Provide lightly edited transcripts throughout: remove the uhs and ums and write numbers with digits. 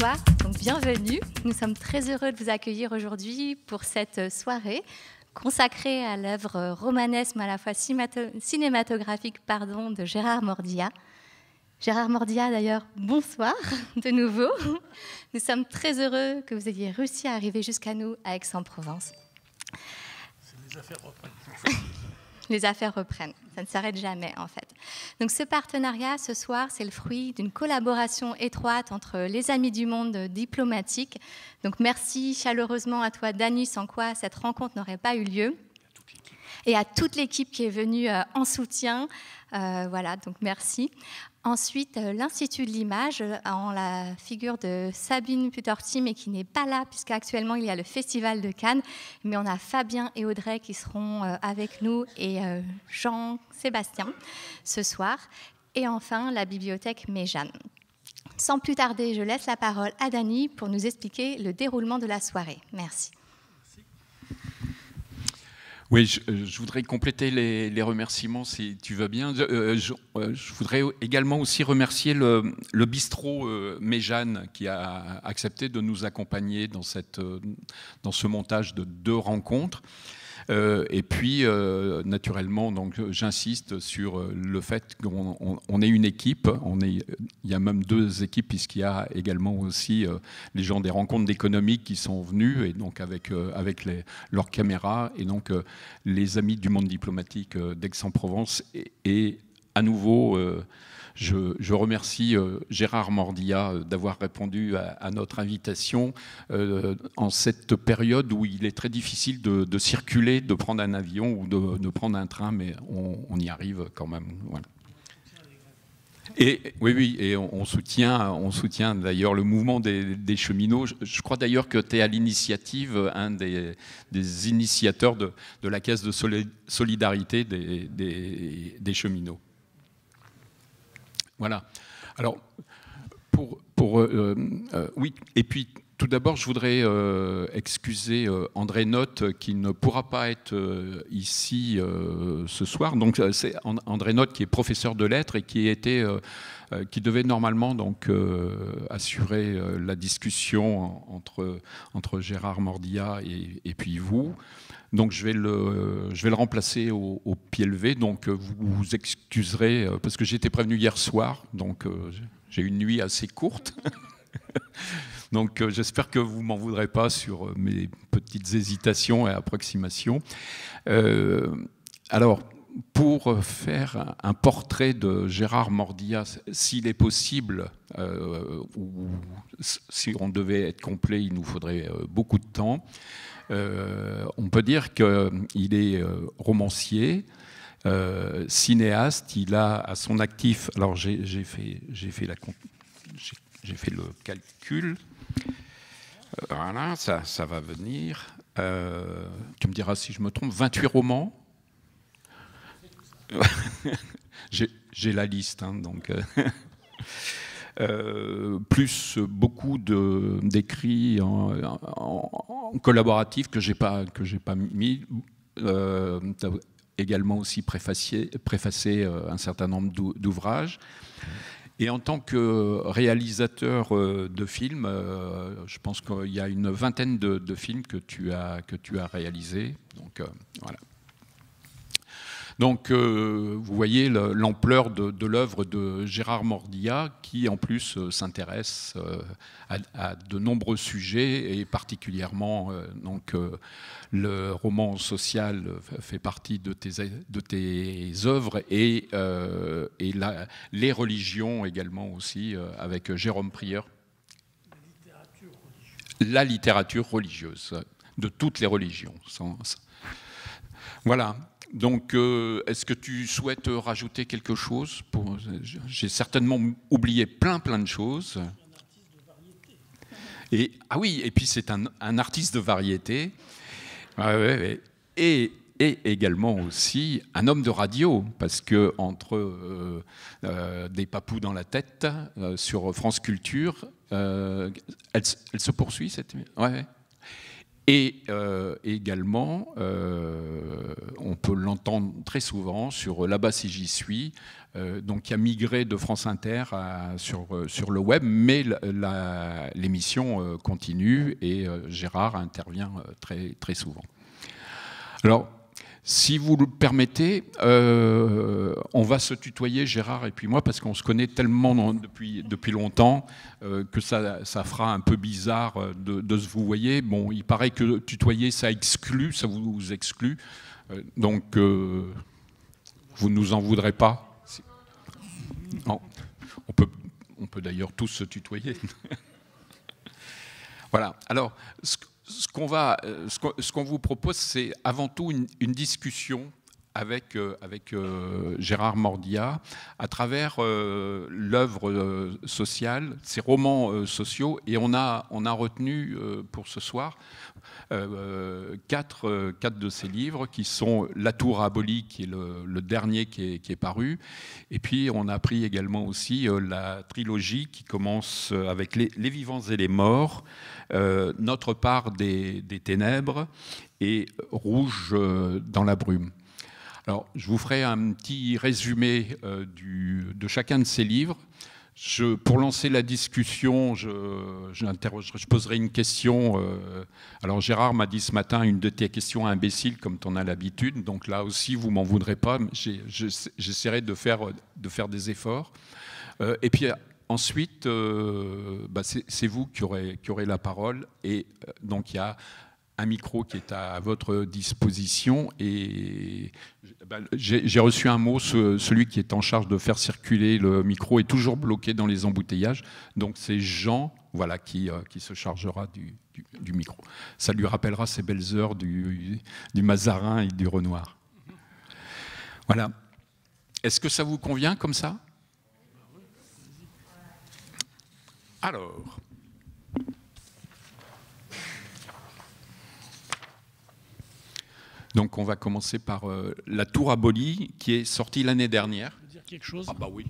Bonsoir, donc bienvenue. Nous sommes très heureux de vous accueillir aujourd'hui pour cette soirée consacrée à l'œuvre romanesque mais à la fois cinématographique de Gérard Mordia. Gérard Mordia, d'ailleurs, bonsoir de nouveau. Nous sommes très heureux que vous ayez réussi à arriver jusqu'à nous à Aix-en-Provence. Les affaires reprennent. Les affaires reprennent, ça ne s'arrête jamais en fait. Donc ce partenariat ce soir, c'est le fruit d'une collaboration étroite entre les Amis du Monde diplomatique. Donc merci chaleureusement à toi Dany, sans quoi cette rencontre n'aurait pas eu lieu. Et à toute l'équipe qui est venue en soutien. Voilà, donc merci. Ensuite, l'Institut de l'Image, en la figure de Sabine Putorti, mais qui n'est pas là, puisqu'actuellement, il y a le Festival de Cannes. Mais on a Fabien et Audrey qui seront avec nous, et Jean-Sébastien, ce soir. Et enfin, la bibliothèque Méjeanne. Sans plus tarder, je laisse la parole à Dany pour nous expliquer le déroulement de la soirée. Merci. Oui, je voudrais compléter les remerciements, si tu veux bien. Je voudrais également aussi remercier le bistrot Méjeanne qui a accepté de nous accompagner dans ce montage de 2 rencontres. Et puis, naturellement, donc, j'insiste sur le fait qu'on est une équipe. Il y a même 2 équipes, puisqu'il y a également aussi les gens des rencontres d'économie qui sont venus, et donc avec leurs caméras, et donc les Amis du Monde diplomatique d'Aix-en-Provence. Et à nouveau, je remercie Gérard Mordia d'avoir répondu à notre invitation en cette période où il est très difficile de circuler, de prendre un avion ou de prendre un train, mais on y arrive quand même. Voilà. Et oui, et on soutient d'ailleurs le mouvement des cheminots. Je crois d'ailleurs que tu es à l'initiative, un des initiateurs de la caisse de solidarité des cheminots. Voilà. Alors, oui, et puis tout d'abord, je voudrais excuser André Notte qui ne pourra pas être ici ce soir. Donc, c'est André Notte qui est professeur de lettres et qui devait normalement donc assurer la discussion entre Gérard Mordia et puis vous. Donc je vais le remplacer au pied levé. Donc vous vous excuserez parce que j'étais prévenu hier soir, donc j'ai une nuit assez courte. Donc j'espère que vous m'en voudrez pas sur mes petites hésitations et approximations. Alors pour faire un portrait de Gérard Mordia, s'il est possible, ou si on devait être complet, il nous faudrait beaucoup de temps. On peut dire qu'il est romancier, cinéaste. Il a à son actif, alors j'ai fait le calcul. Voilà, ça va venir. Tu me diras si je me trompe. 28 romans. J'ai la liste, hein, donc. Plus beaucoup d'écrits en collaboratif que j'ai pas mis. Également aussi préfacé un certain nombre d'ouvrages. Et en tant que réalisateur de films, je pense qu'il y a une vingtaine de films que tu as réalisés. Donc voilà. Donc, vous voyez l'ampleur de l'œuvre de Gérard Mordia, qui en plus s'intéresse à de nombreux sujets, et particulièrement le roman social fait partie de tes œuvres, et les religions également aussi, avec Jérôme Prieur. La littérature religieuse, de toutes les religions. Voilà. Donc, est-ce que tu souhaites rajouter quelque chose? J'ai certainement oublié plein de choses. Et, ah oui, et puis c'est un artiste de variété. Et également aussi un homme de radio, parce que entre des papous dans la tête sur France Culture, elle se poursuit cette... Ouais. Et également, on peut l'entendre très souvent sur Là-bas si j'y suis, donc qui a migré de France Inter sur le web, mais l'émission continue et Gérard intervient très, très souvent. Alors, si vous le permettez, on va se tutoyer, Gérard et puis moi, parce qu'on se connaît tellement depuis longtemps que ça fera un peu bizarre de se vouvoyer. Bon, il paraît que tutoyer, ça exclut, ça vous exclut. Donc, vous ne nous en voudrez pas. Non, on peut d'ailleurs tous se tutoyer. Voilà. Alors, ce qu'on vous propose, c'est avant tout une discussion avec Gérard Mordia à travers l'œuvre sociale, ses romans sociaux, et on a retenu pour ce soir quatre de ses livres qui sont La Tour abolie, qui est le dernier qui est paru, et puis on a pris également aussi la trilogie qui commence avec Les vivants et les morts, Notre part des ténèbres et Rouge dans la brume. Alors, je vous ferai un petit résumé de chacun de ces livres. Pour lancer la discussion, je poserai une question. Alors, Gérard m'a dit ce matin une de tes questions imbéciles, comme tu en as l'habitude. Donc là aussi, vous m'en voudrez pas. J'essaierai de faire des efforts. Et puis ensuite, c'est vous qui aurez la parole. Et donc, il y a un micro qui est à votre disposition et j'ai reçu un mot, celui qui est en charge de faire circuler le micro est toujours bloqué dans les embouteillages, donc c'est Jean qui se chargera du micro. Ça lui rappellera ces belles heures du Mazarin et du Renoir. Voilà. Est-ce que ça vous convient comme ça? Alors... Donc on va commencer par La Tour abolie, qui est sortie l'année dernière. Je peux dire quelque chose? Ah bah oui.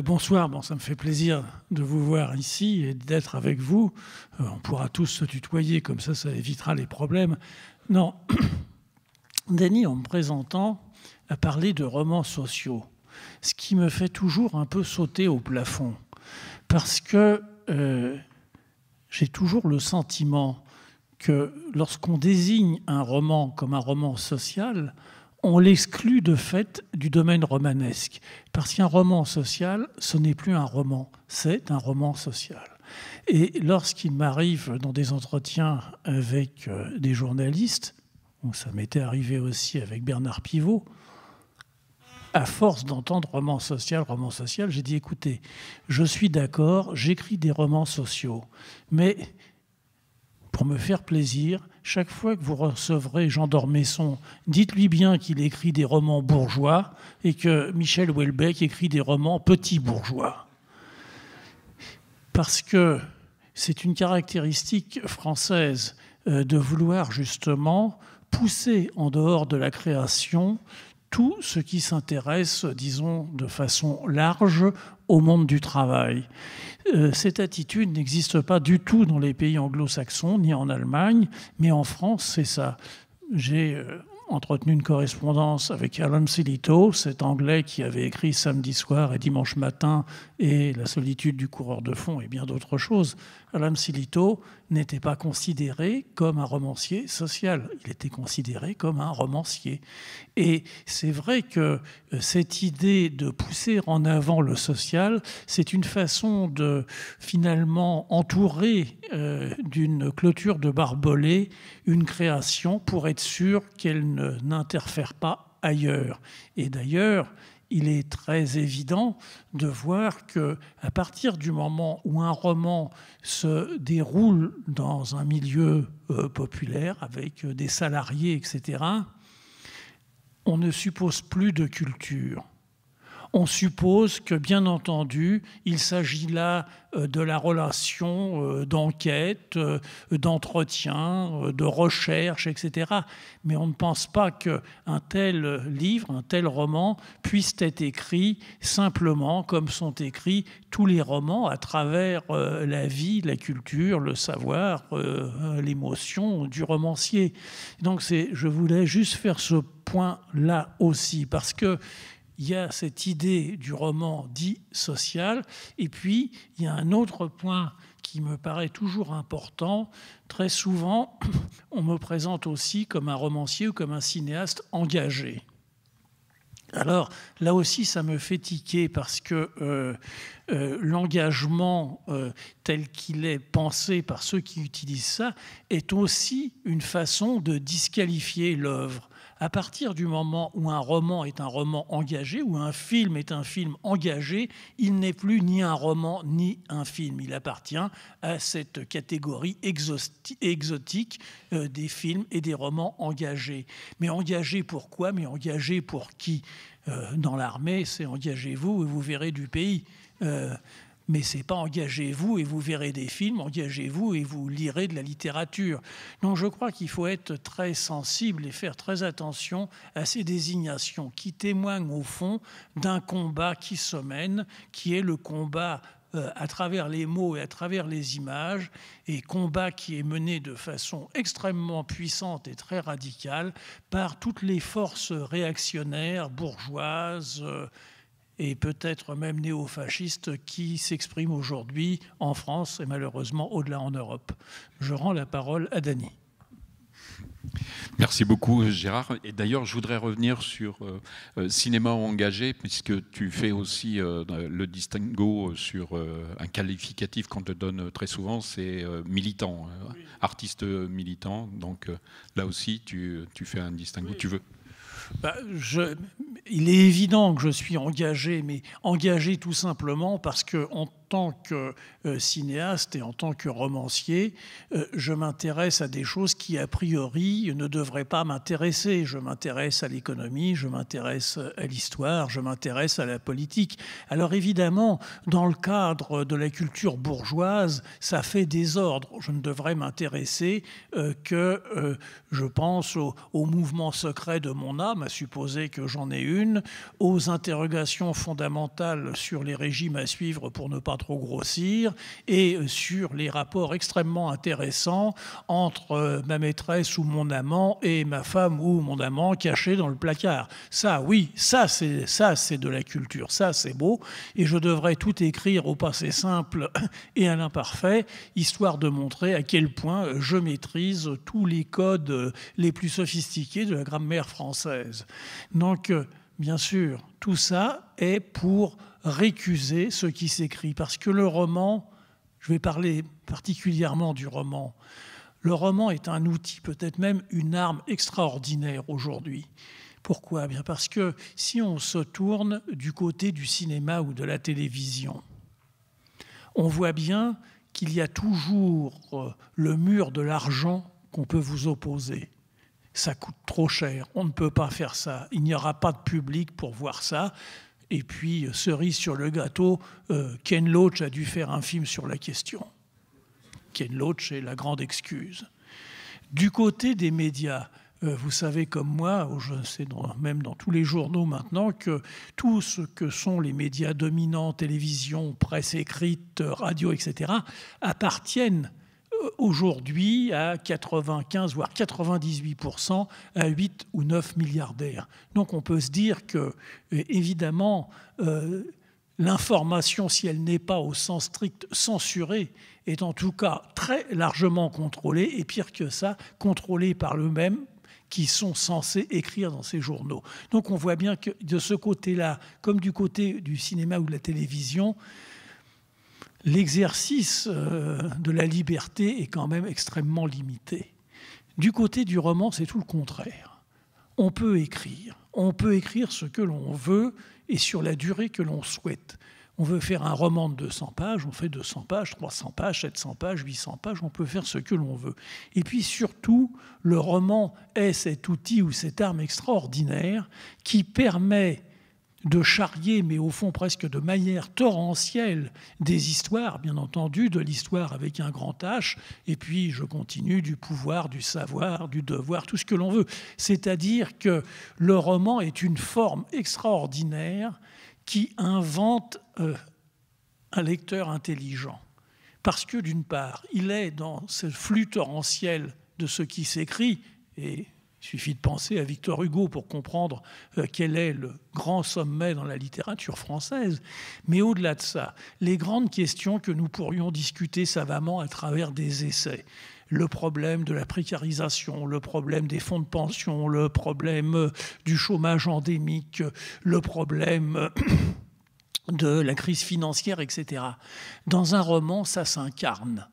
Bonsoir, ça me fait plaisir de vous voir ici et d'être avec vous. On pourra tous se tutoyer, comme ça évitera les problèmes. Non, Denis, en me présentant, a parlé de romans sociaux, ce qui me fait toujours un peu sauter au plafond, parce que j'ai toujours le sentiment que lorsqu'on désigne un roman comme un roman social, on l'exclut de fait du domaine romanesque. Parce qu'un roman social, ce n'est plus un roman, c'est un roman social. Et lorsqu'il m'arrive dans des entretiens avec des journalistes, ça m'était arrivé aussi avec Bernard Pivot, à force d'entendre roman social, j'ai dit, écoutez, je suis d'accord, j'écris des romans sociaux, mais... pour me faire plaisir, chaque fois que vous recevrez Jean d'Ormesson, dites-lui bien qu'il écrit des romans bourgeois et que Michel Houellebecq écrit des romans petits bourgeois. Parce que c'est une caractéristique française de vouloir justement pousser en dehors de la création tout ce qui s'intéresse, disons, de façon large au monde du travail. Cette attitude n'existe pas du tout dans les pays anglo-saxons, ni en Allemagne, mais en France, c'est ça. J'ai entretenu une correspondance avec Alan Silito, cet Anglais qui avait écrit Samedi soir et Dimanche matin et La solitude du coureur de fond et bien d'autres choses. Alan Silito n'était pas considéré comme un romancier social, il était considéré comme un romancier. Et c'est vrai que cette idée de pousser en avant le social, c'est une façon de finalement entourer d'une clôture de barbelés une création pour être sûr qu'elle n'interfère pas ailleurs. Et d'ailleurs, il est très évident de voir qu'à partir du moment où un roman se déroule dans un milieu populaire avec des salariés, etc., on ne suppose plus de culture. on suppose que, bien entendu, il s'agit là de la relation d'enquête, d'entretien, de recherche, etc. Mais on ne pense pas qu'un tel livre, un tel roman puisse être écrit simplement comme sont écrits tous les romans à travers la vie, la culture, le savoir, l'émotion du romancier. Donc je voulais juste faire ce point-là aussi, parce que il y a cette idée du roman dit social, et puis il y a un autre point qui me paraît toujours important. Très souvent, on me présente aussi comme un romancier ou comme un cinéaste engagé. Alors là aussi, ça me fait tiquer parce que l'engagement tel qu'il est pensé par ceux qui utilisent ça est aussi une façon de disqualifier l'œuvre. À partir du moment où un roman est un roman engagé, ou un film est un film engagé, il n'est plus ni un roman ni un film. Il appartient à cette catégorie exotique des films et des romans engagés. Mais engagés pourquoi? Mais engagés pour qui? Dans l'armée, c'est engagez-vous et vous verrez du pays. Mais ce n'est pas engagez-vous et vous verrez des films, engagez-vous et vous lirez de la littérature. Donc je crois qu'il faut être très sensible et faire très attention à ces désignations qui témoignent au fond d'un combat qui se mène, qui est le combat à travers les mots et à travers les images, et combat qui est mené de façon extrêmement puissante et très radicale par toutes les forces réactionnaires, bourgeoises, et peut-être même néo-fascistes qui s'expriment aujourd'hui en France et malheureusement au-delà en Europe. Je rends la parole à Dany. Merci beaucoup Gérard. Et d'ailleurs, je voudrais revenir sur cinéma engagé, puisque tu fais aussi le distinguo sur un qualificatif qu'on te donne très souvent, c'est militant, artiste militant. Donc là aussi, tu fais un distinguo. Oui. Tu veux? Il est évident que je suis engagé, mais engagé tout simplement parce qu'en tant que cinéaste et en tant que romancier, je m'intéresse à des choses qui, a priori, ne devraient pas m'intéresser. Je m'intéresse à l'économie, je m'intéresse à l'histoire, je m'intéresse à la politique. Alors évidemment, dans le cadre de la culture bourgeoise, ça fait désordre. Je ne devrais m'intéresser que, je pense, au mouvement secret de mon âme, à supposer que j'en ai une, aux interrogations fondamentales sur les régimes à suivre pour ne pas trop grossir, et sur les rapports extrêmement intéressants entre ma maîtresse ou mon amant et ma femme ou mon amant cachés dans le placard. Ça, oui, ça c'est de la culture, ça c'est beau, et je devrais tout écrire au passé simple et à l'imparfait, histoire de montrer à quel point je maîtrise tous les codes les plus sophistiqués de la grammaire française. Donc, bien sûr, tout ça est pour récuser ce qui s'écrit. Parce que le roman, je vais parler particulièrement du roman, le roman est un outil, peut-être même une arme extraordinaire aujourd'hui. Pourquoi? Bien parce que si on se tourne du côté du cinéma ou de la télévision, on voit bien qu'il y a toujours le mur de l'argent qu'on peut vous opposer. Ça coûte trop cher, on ne peut pas faire ça, il n'y aura pas de public pour voir ça. Et puis, cerise sur le gâteau, Ken Loach a dû faire un film sur la question. Ken Loach est la grande excuse. Du côté des médias, vous savez comme moi, je sais même dans tous les journaux maintenant, que tout ce que sont les médias dominants, télévision, presse écrite, radio, etc., appartiennent aujourd'hui à 95 voire 98% à 8 ou 9 milliardaires. Donc on peut se dire que, évidemment, l'information, si elle n'est pas au sens strict censurée, est en tout cas très largement contrôlée, et pire que ça, contrôlée par eux-mêmes qui sont censés écrire dans ces journaux. Donc on voit bien que de ce côté-là, comme du côté du cinéma ou de la télévision, l'exercice de la liberté est quand même extrêmement limité. Du côté du roman, c'est tout le contraire. On peut écrire ce que l'on veut et sur la durée que l'on souhaite. On veut faire un roman de 200 pages, on fait 200 pages, 300 pages, 700 pages, 800 pages, on peut faire ce que l'on veut. Et puis surtout, le roman est cet outil ou cette arme extraordinaire qui permet de charrier, mais au fond presque de manière torrentielle, des histoires, bien entendu, de l'histoire avec un grand H, et puis je continue du pouvoir, du savoir, du devoir, tout ce que l'on veut. C'est-à-dire que le roman est une forme extraordinaire qui invente un lecteur intelligent. Parce que, d'une part, il est dans ce flux torrentiel de ce qui s'écrit, et il suffit de penser à Victor Hugo pour comprendre quel est le grand sommet dans la littérature française. Mais au-delà de ça, les grandes questions que nous pourrions discuter savamment à travers des essais, le problème de la précarisation, le problème des fonds de pension, le problème du chômage endémique, le problème de la crise financière, etc. Dans un roman, ça s'incarne.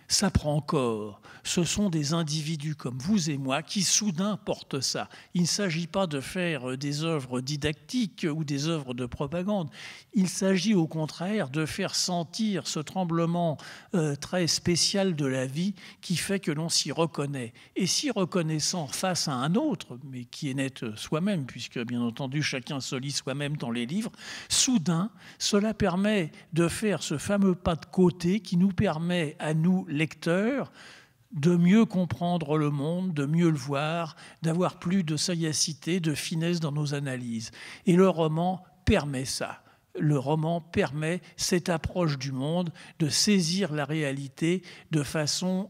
Ça prend corps. Ce sont des individus comme vous et moi qui soudain portent ça. Il ne s'agit pas de faire des œuvres didactiques ou des œuvres de propagande. Il s'agit au contraire de faire sentir ce tremblement très spécial de la vie qui fait que l'on s'y reconnaît. Et s'y reconnaissant face à un autre, mais qui est net soi-même, puisque bien entendu chacun se lit soi-même dans les livres, soudain, cela permet de faire ce fameux pas de côté qui nous permet à nous, lecteurs, de mieux comprendre le monde, de mieux le voir, d'avoir plus de sagacité, de finesse dans nos analyses. Et le roman permet ça. Le roman permet cette approche du monde, de saisir la réalité de façon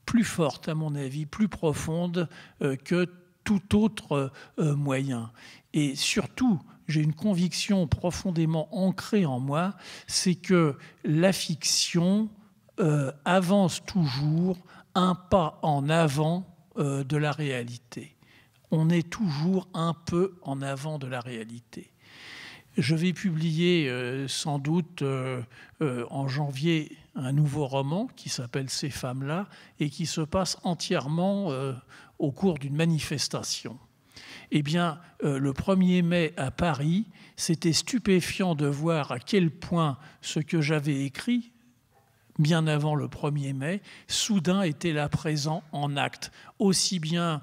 plus forte, à mon avis, plus profonde que tout autre moyen. Et surtout, j'ai une conviction profondément ancrée en moi, c'est que la fiction avance toujours un pas en avant de la réalité. On est toujours un peu en avant de la réalité. Je vais publier sans doute en janvier un nouveau roman qui s'appelle « Ces femmes-là » et qui se passe entièrement au cours d'une manifestation. Eh bien, le 1er mai à Paris, c'était stupéfiant de voir à quel point ce que j'avais écrit, bien avant le 1er mai, soudain était là présent en acte. Aussi bien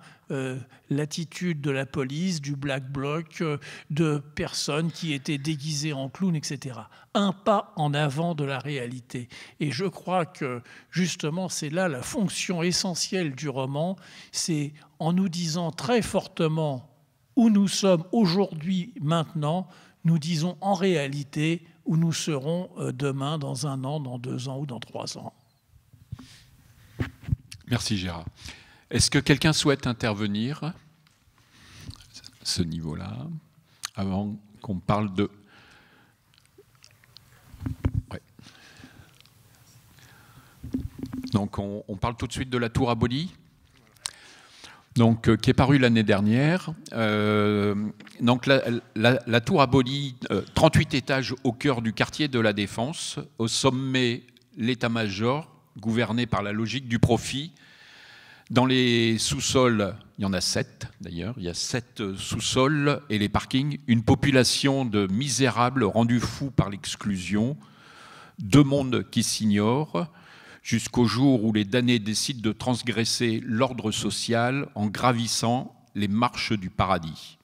l'attitude de la police, du Black Bloc, de personnes qui étaient déguisées en clowns, etc. Un pas en avant de la réalité. Et je crois que, justement, c'est là la fonction essentielle du roman, c'est en nous disant très fortement où nous sommes aujourd'hui, maintenant, nous disons en réalité où nous serons demain, dans 1 an, dans 2 ans ou dans 3 ans. Merci Gérard. Est-ce que quelqu'un souhaite intervenir à ce niveau-là, avant qu'on parle de... Ouais. Donc on parle tout de suite de La Tour abolie, donc, qui est paru l'année dernière. Donc la Tour abolie, 38 étages au cœur du quartier de la Défense, au sommet l'état-major, gouverné par la logique du profit. Dans les sous-sols, il y en a 7 d'ailleurs, il y a 7 sous-sols et les parkings, une population de misérables rendus fous par l'exclusion, 2 mondes qui s'ignorent, jusqu'au jour où les damnés décident de transgresser l'ordre social en gravissant les marches du paradis.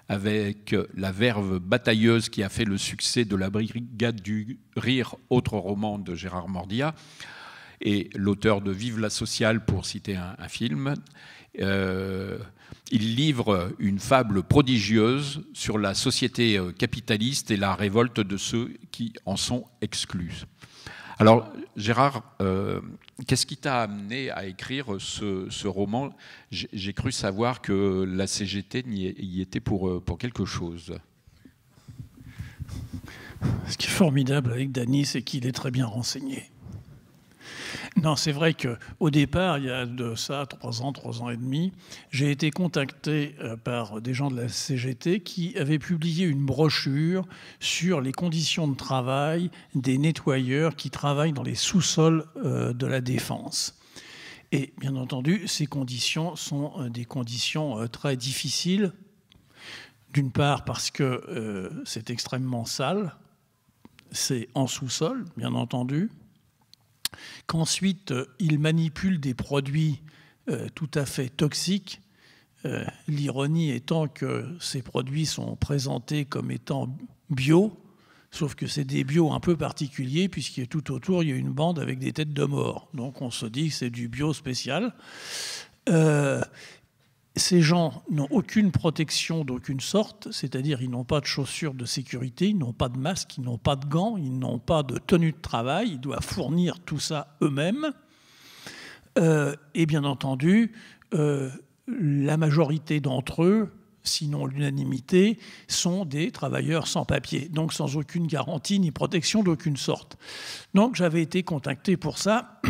Avec la verve batailleuse qui a fait le succès de la Brigade du Rire, autre roman de Gérard Mordia, et l'auteur de Vive la sociale, pour citer un film, il livre une fable prodigieuse sur la société capitaliste et la révolte de ceux qui en sont exclus. Alors, Gérard, qu'est-ce qui t'a amené à écrire ce roman? J'ai cru savoir que la CGT y était pour quelque chose. Ce qui est formidable avec Dany, c'est qu'il est très bien renseigné. Non, c'est vrai qu'au départ, il y a de ça 3 ans et demi, j'ai été contacté par des gens de la CGT qui avaient publié une brochure sur les conditions de travail des nettoyeurs qui travaillent dans les sous-sols de la Défense. Et bien entendu, ces conditions sont des conditions très difficiles. D'une part parce que c'est extrêmement sale, c'est en sous-sol, bien entendu. Qu'ensuite, ils manipulent des produits tout à fait toxiques L'ironie étant que ces produits sont présentés comme étant bio, sauf que c'est des bio un peu particuliers, puisqu'il y a tout autour, il y a une bande avec des têtes de mort. Donc on se dit que c'est du bio spécial. Ces gens n'ont aucune protection d'aucune sorte, c'est-à-dire ils n'ont pas de chaussures de sécurité, ils n'ont pas de masque, ils n'ont pas de gants, ils n'ont pas de tenue de travail, ils doivent fournir tout ça eux-mêmes. Et bien entendu, la majorité d'entre eux, sinon l'unanimité, sont des travailleurs sans papier, donc sans aucune garantie ni protection d'aucune sorte. Donc j'avais été contacté pour ça,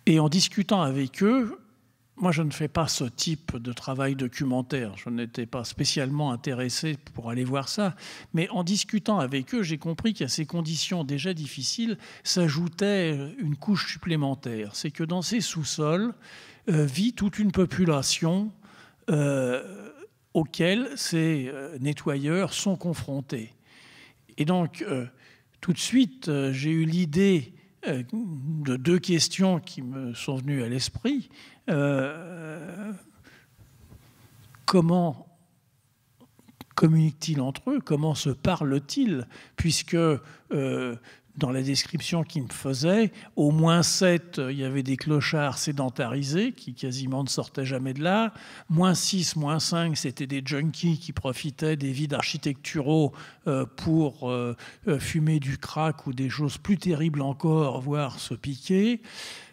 et en discutant avec eux, moi je ne fais pas ce type de travail documentaire, je n'étais pas spécialement intéressé pour aller voir ça, mais en discutant avec eux, j'ai compris qu'à ces conditions déjà difficiles s'ajoutait une couche supplémentaire, c'est que dans ces sous-sols vit toute une population auxquels ces nettoyeurs sont confrontés. Et donc, tout de suite, j'ai eu l'idée de deux questions qui me sont venues à l'esprit. Comment communiquent-ils entre eux? Comment se parlent-ils? Puisque dans la description qu'ils me faisaient, au moins 7, il y avait des clochards sédentarisés qui quasiment ne sortaient jamais de là. Moins 6, moins 5, c'était des junkies qui profitaient des vides architecturaux pour fumer du crack ou des choses plus terribles encore, voire se piquer.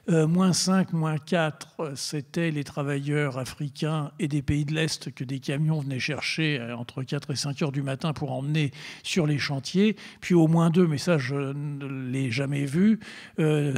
Moins 5, moins 4, c'était les travailleurs africains et des pays de l'Est que des camions venaient chercher entre 4 et 5 heures du matin pour emmener sur les chantiers. Puis au moins 2, mais ça je ne l'ai jamais vu,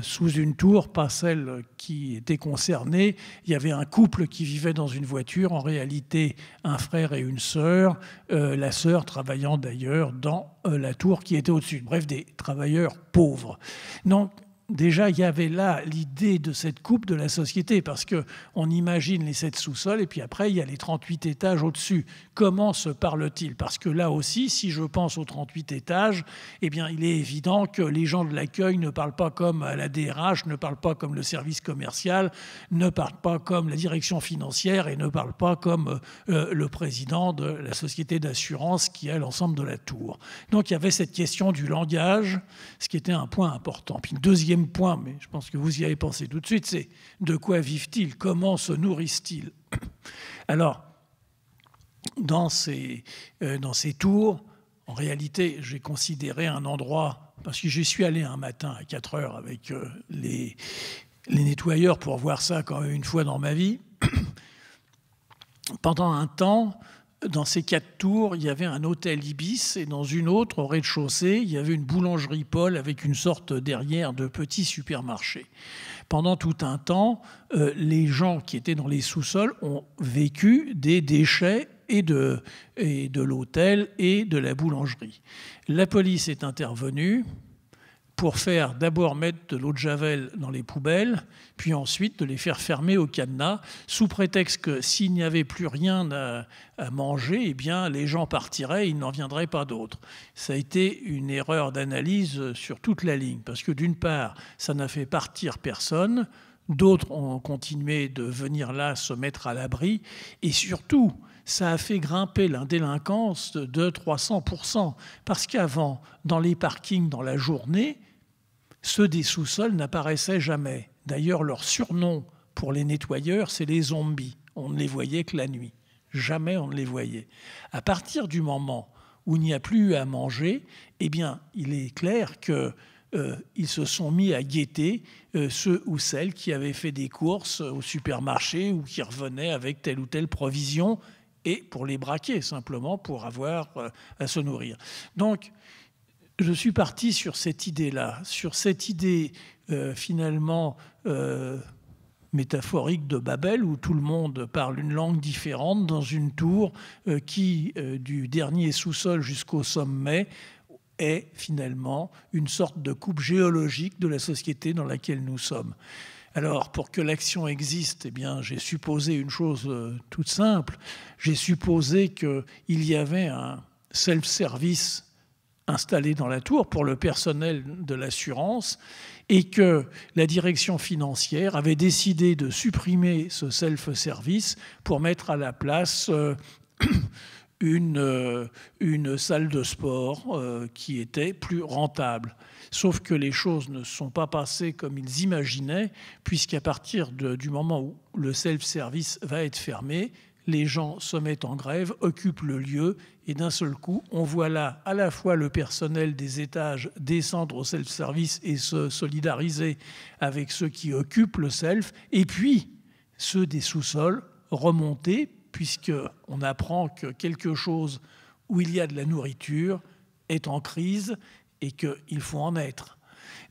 sous une tour, pas celle qui était concernée, il y avait un couple qui vivait dans une voiture, en réalité un frère et une sœur, la sœur travaillant d'ailleurs dans la tour qui était au-dessus. Bref, des travailleurs pauvres. Donc, déjà, il y avait là l'idée de cette coupe de la société, parce qu'on imagine les 7 sous-sols, et puis après, il y a les 38 étages au-dessus. Comment se parle-t-il? Parce que là aussi, si je pense aux 38 étages, eh bien, il est évident que les gens de l'accueil ne parlent pas comme la DRH, ne parlent pas comme le service commercial, ne parlent pas comme la direction financière, et ne parlent pas comme le président de la société d'assurance qui a l'ensemble de la tour. Donc, il y avait cette question du langage, ce qui était un point important. Puis, le deuxième point, mais je pense que vous y avez pensé tout de suite, c'est de quoi vivent-ils? Comment se nourrissent-ils? Alors, dans ces tours, en réalité, j'ai considéré un endroit, parce que j'y suis allé un matin à 4 heures avec les nettoyeurs pour voir ça quand même une fois dans ma vie. Pendant un temps, dans ces 4 tours, il y avait un hôtel Ibis, et dans une autre, au rez-de-chaussée, il y avait une boulangerie Paul avec une sorte derrière de petit supermarché. Pendant tout un temps, les gens qui étaient dans les sous-sols ont vécu des déchets et de l'hôtel et de la boulangerie. La police est intervenue pour faire d'abord mettre de l'eau de Javel dans les poubelles, puis ensuite de les faire fermer au cadenas, sous prétexte que s'il n'y avait plus rien à manger, eh bien, les gens partiraient, il n'en viendrait pas d'autres. Ça a été une erreur d'analyse sur toute la ligne, parce que d'une part, ça n'a fait partir personne, d'autres ont continué de venir là se mettre à l'abri, et surtout, ça a fait grimper l'indélinquance de 300%, parce qu'avant, dans les parkings, dans la journée, ceux des sous-sols n'apparaissaient jamais. D'ailleurs, leur surnom pour les nettoyeurs, c'est les zombies. On ne les voyait que la nuit. Jamais on ne les voyait. À partir du moment où il n'y a plus à manger, eh bien, il est clair qu'ils se sont mis à guetter ceux ou celles qui avaient fait des courses au supermarché ou qui revenaient avec telle ou telle provision, et pour les braquer, simplement pour avoir à se nourrir. Donc, je suis parti sur cette idée-là, sur cette idée finalement métaphorique de Babel, où tout le monde parle une langue différente dans une tour qui, du dernier sous-sol jusqu'au sommet, est finalement une sorte de coupe géologique de la société dans laquelle nous sommes. Alors, pour que l'action existe, eh bien, j'ai supposé une chose toute simple. J'ai supposé qu'il y avait un self-service installés dans la tour pour le personnel de l'assurance, et que la direction financière avait décidé de supprimer ce self-service pour mettre à la place une salle de sport qui était plus rentable. Sauf que les choses ne sont pas passées comme ils imaginaient, puisqu'à partir du moment où le self-service va être fermé, les gens se mettent en grève, occupent le lieu, et d'un seul coup, on voit là à la fois le personnel des étages descendre au self-service et se solidariser avec ceux qui occupent le self, et puis ceux des sous-sols remonter, puisqu'on apprend que quelque chose où il y a de la nourriture est en crise et qu'il faut en être.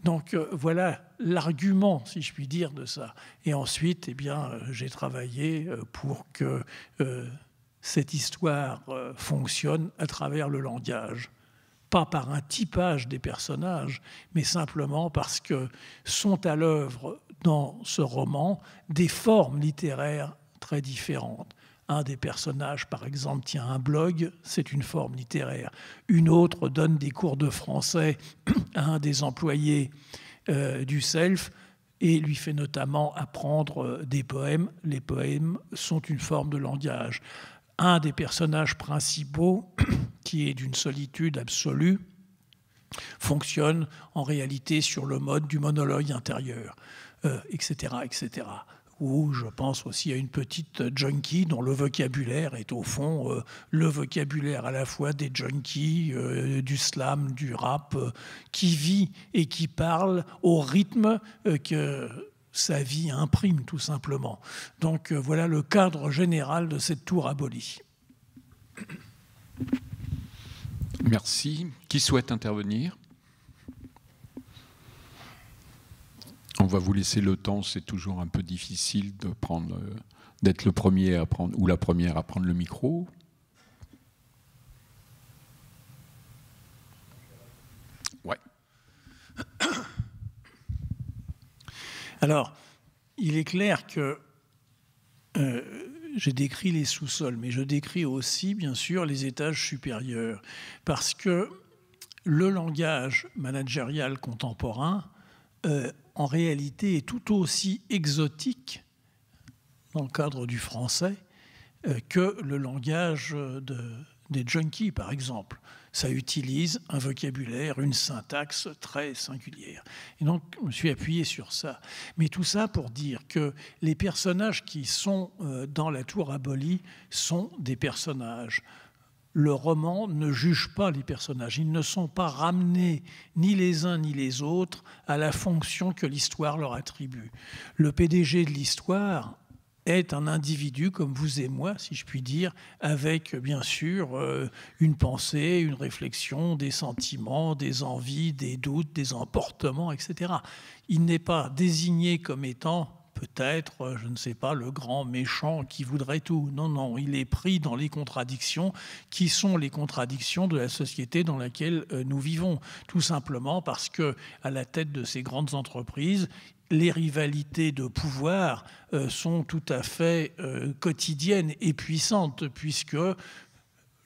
Donc voilà l'argument, si je puis dire, de ça. Et ensuite, eh bien, j'ai travaillé pour que cette histoire fonctionne à travers le langage. Pas par un typage des personnages, mais simplement parce que sont à l'œuvre dans ce roman des formes littéraires très différentes. Un des personnages, par exemple, tient un blog, c'est une forme littéraire. Une autre donne des cours de français à un des employés du self et lui fait notamment apprendre des poèmes. Les poèmes sont une forme de langage. Un des personnages principaux, qui est d'une solitude absolue, fonctionne en réalité sur le mode du monologue intérieur, etc., etc. Ou je pense aussi à une petite junkie dont le vocabulaire est au fond le vocabulaire à la fois des junkies, du slam, du rap, qui vit et qui parle au rythme que sa vie imprime tout simplement. Donc voilà le cadre général de cette tour abolie. Merci. Qui souhaite intervenir ? On va vous laisser le temps, c'est toujours un peu difficile d'être le premier à prendre, ou la première à prendre le micro. Ouais. Alors, il est clair que j'ai décrit les sous-sols, mais je décris aussi, bien sûr, les étages supérieurs, parce que le langage managérial contemporain en réalité est tout aussi exotique dans le cadre du français que le langage des junkies, par exemple. Ça utilise un vocabulaire, une syntaxe très singulière. Et donc, je me suis appuyé sur ça. Mais tout ça pour dire que les personnages qui sont dans la tour abolie sont des personnages. Le roman ne juge pas les personnages. Ils ne sont pas ramenés, ni les uns ni les autres, à la fonction que l'histoire leur attribue. Le PDG de l'histoire est un individu comme vous et moi, si je puis dire, avec bien sûr une pensée, une réflexion, des sentiments, des envies, des doutes, des emportements, etc. Il n'est pas désigné comme étant peut-être, je ne sais pas, le grand méchant qui voudrait tout. Non, non, il est pris dans les contradictions qui sont les contradictions de la société dans laquelle nous vivons. Tout simplement parce que, à la tête de ces grandes entreprises, les rivalités de pouvoir sont tout à fait quotidiennes et puissantes, puisque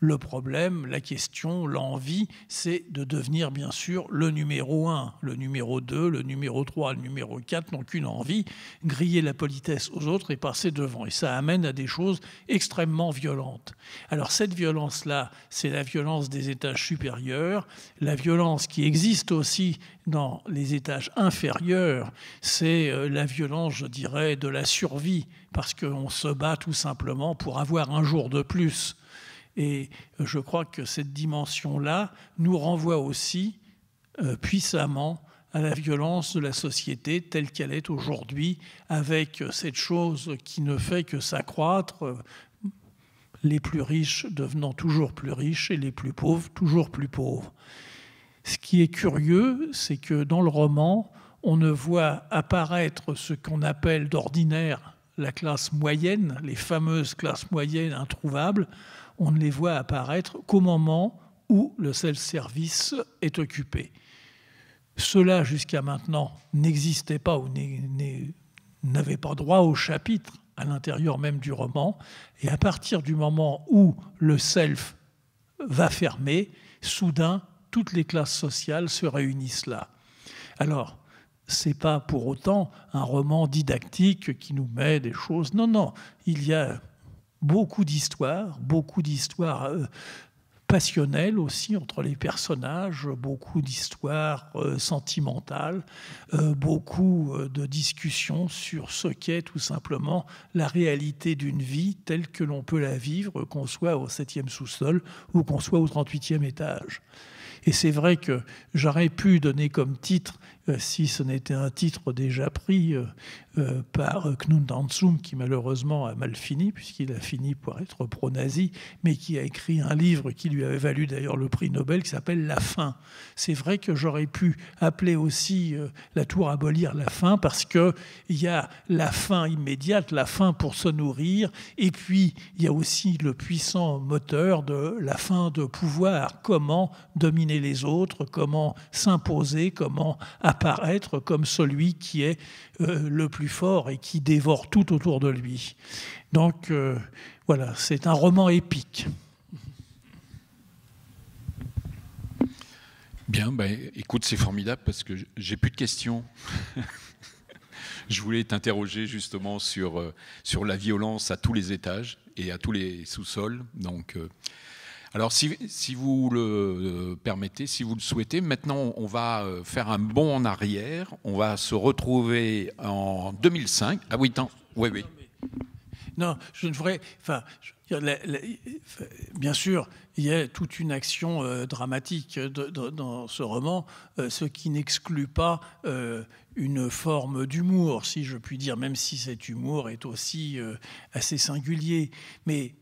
le problème, la question, l'envie, c'est de devenir bien sûr le numéro 1. Le numéro 2, le numéro 3, le numéro 4 n'ont qu'une envie, griller la politesse aux autres et passer devant. Et ça amène à des choses extrêmement violentes. Alors cette violence-là, c'est la violence des étages supérieurs. La violence qui existe aussi dans les étages inférieurs, c'est la violence, je dirais, de la survie, parce qu'on se bat tout simplement pour avoir un jour de plus. Et je crois que cette dimension-là nous renvoie aussi puissamment à la violence de la société telle qu'elle est aujourd'hui, avec cette chose qui ne fait que s'accroître, les plus riches devenant toujours plus riches et les plus pauvres toujours plus pauvres. Ce qui est curieux, c'est que dans le roman, on ne voit apparaître ce qu'on appelle d'ordinaire la classe moyenne, les fameuses classes moyennes introuvables. On ne les voit apparaître qu'au moment où le self-service est occupé. Cela, jusqu'à maintenant, n'existait pas ou n'avait pas droit au chapitre à l'intérieur même du roman. Et à partir du moment où le self va fermer, soudain, toutes les classes sociales se réunissent là. Alors, ce n'est pas pour autant un roman didactique qui nous met des choses. Non, non, il y a beaucoup d'histoires passionnelles aussi entre les personnages, beaucoup d'histoires sentimentales, beaucoup de discussions sur ce qu'est tout simplement la réalité d'une vie telle que l'on peut la vivre, qu'on soit au 7e sous-sol ou qu'on soit au 38e étage. Et c'est vrai que j'aurais pu donner comme titre, si ce n'était un titre déjà pris par Knut Danzum, qui malheureusement a mal fini, puisqu'il a fini pour être pro-nazi, mais qui a écrit un livre qui lui avait valu d'ailleurs le prix Nobel, qui s'appelle « La faim ». C'est vrai que j'aurais pu appeler aussi La tour abolir la faim, parce qu'il y a la faim immédiate, la faim pour se nourrir, et puis il y a aussi le puissant moteur de la faim de pouvoir, comment dominer les autres, comment s'imposer, comment apparaître comme celui qui est le plus fort et qui dévore tout autour de lui. Donc voilà, c'est un roman épique. Bien, écoute, c'est formidable parce que j'ai plus de questions. Je voulais t'interroger justement sur la violence à tous les étages et à tous les sous-sols. Donc, alors, si vous le permettez, si vous le souhaitez, maintenant, on va faire un bond en arrière. On va se retrouver en 2005. Ah oui, oui, oui. Non, je ne ferai... Enfin, bien sûr, il y a toute une action dramatique dans ce roman, ce qui n'exclut pas une forme d'humour, si je puis dire, même si cet humour est aussi assez singulier. Mais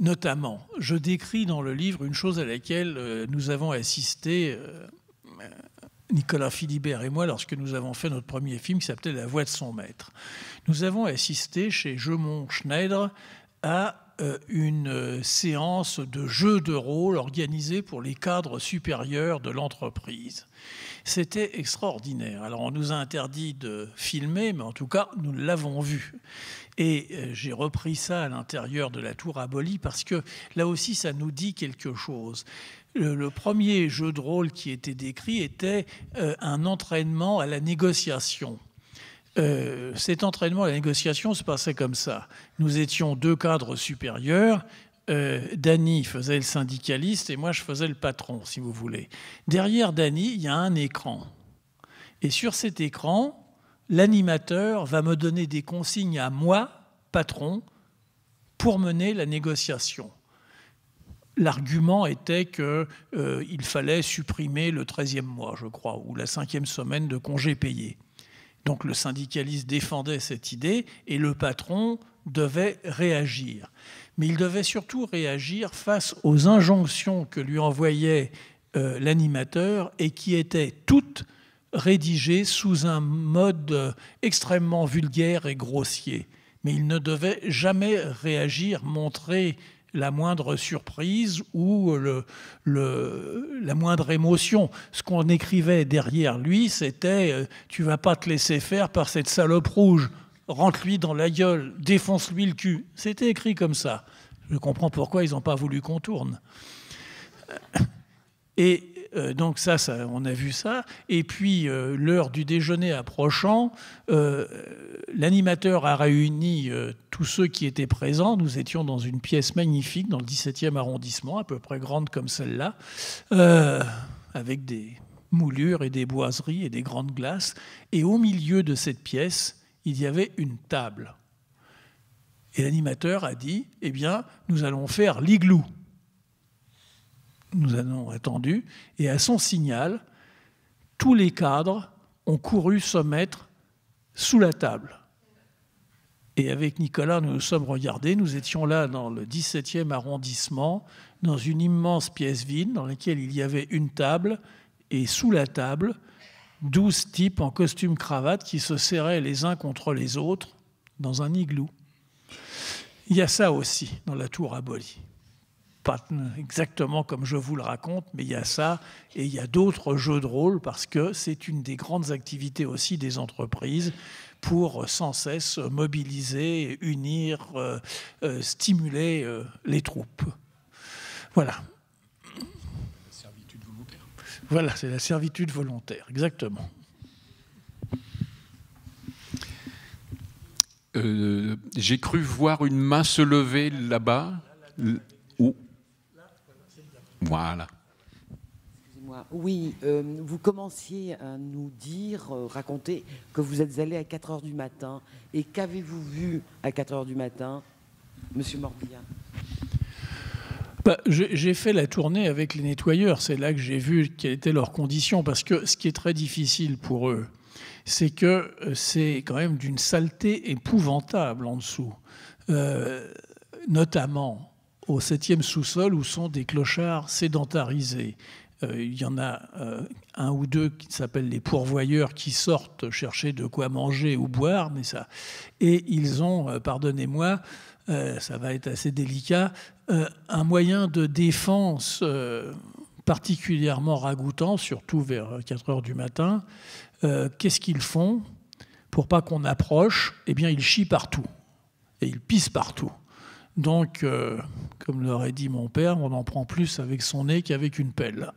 notamment, je décris dans le livre une chose à laquelle nous avons assisté, Nicolas Philibert et moi, lorsque nous avons fait notre premier film qui s'appelait La voix de son maître. Nous avons assisté chez Jeumont Schneider à une séance de jeu de rôle organisée pour les cadres supérieurs de l'entreprise. C'était extraordinaire. Alors, on nous a interdit de filmer, mais en tout cas, nous l'avons vu. Et j'ai repris ça à l'intérieur de La Tour abolie parce que là aussi, ça nous dit quelque chose. Le premier jeu de rôle qui était décrit était un entraînement à la négociation. Cet entraînement à la négociation se passait comme ça. Nous étions deux cadres supérieurs. Danny faisait le syndicaliste et moi, je faisais le patron, si vous voulez. Derrière Danny, il y a un écran. Et sur cet écran, l'animateur va me donner des consignes à moi, patron, pour mener la négociation. L'argument était qu'il fallait supprimer le 13e mois, je crois, ou la 5e semaine de congés payés. Donc le syndicaliste défendait cette idée et le patron devait réagir. Mais il devait surtout réagir face aux injonctions que lui envoyait l'animateur et qui étaient toutes rédigées sous un mode extrêmement vulgaire et grossier. Mais il ne devait jamais réagir, montrer la moindre surprise ou la moindre émotion. Ce qu'on écrivait derrière lui, c'était « tu vas pas te laisser faire par cette salope rouge, rentre-lui dans la gueule, défonce-lui le cul ». C'était écrit comme ça. Je comprends pourquoi ils n'ont pas voulu qu'on tourne. Et donc ça, on a vu ça. Et puis, l'heure du déjeuner approchant, l'animateur a réuni tous ceux qui étaient présents. Nous étions dans une pièce magnifique, dans le 17e arrondissement, à peu près grande comme celle-là, avec des moulures et des boiseries et des grandes glaces. Et au milieu de cette pièce, il y avait une table. Et l'animateur a dit, eh bien, nous allons faire l'igloo. Nous avons attendu, et à son signal, tous les cadres ont couru se mettre sous la table. Et avec Nicolas, nous nous sommes regardés. Nous étions là dans le 17e arrondissement, dans une immense pièce vide dans laquelle il y avait une table, et sous la table, 12 types en costume cravate qui se serraient les uns contre les autres dans un igloo. Il y a ça aussi dans La Tour abolie. Pas exactement comme je vous le raconte, mais il y a ça et il y a d'autres jeux de rôle parce que c'est une des grandes activités aussi des entreprises pour sans cesse mobiliser, unir, stimuler les troupes. Voilà. Servitude volontaire. Voilà, c'est la servitude volontaire, exactement. J'ai cru voir une main se lever là-bas. Où ? Voilà. Excusez-moi. Oui, vous commenciez à nous dire, raconter que vous êtes allé à 4 heures du matin. Et qu'avez-vous vu à 4 heures du matin, Monsieur Morbihan ? J'ai fait la tournée avec les nettoyeurs. C'est là que j'ai vu quelles étaient leurs conditions. Parce que ce qui est très difficile pour eux, c'est que c'est quand même d'une saleté épouvantable en dessous. Notamment au 7e sous-sol où sont des clochards sédentarisés. Il y en a un ou deux qui s'appellent les pourvoyeurs qui sortent chercher de quoi manger ou boire. Et ils ont, pardonnez-moi, ça va être assez délicat, un moyen de défense particulièrement ragoûtant, surtout vers 4 heures du matin. Qu'est-ce qu'ils font pour pas qu'on approche ? Eh bien, ils chient partout et ils pissent partout. Donc, comme l'aurait dit mon père, on en prend plus avec son nez qu'avec une pelle.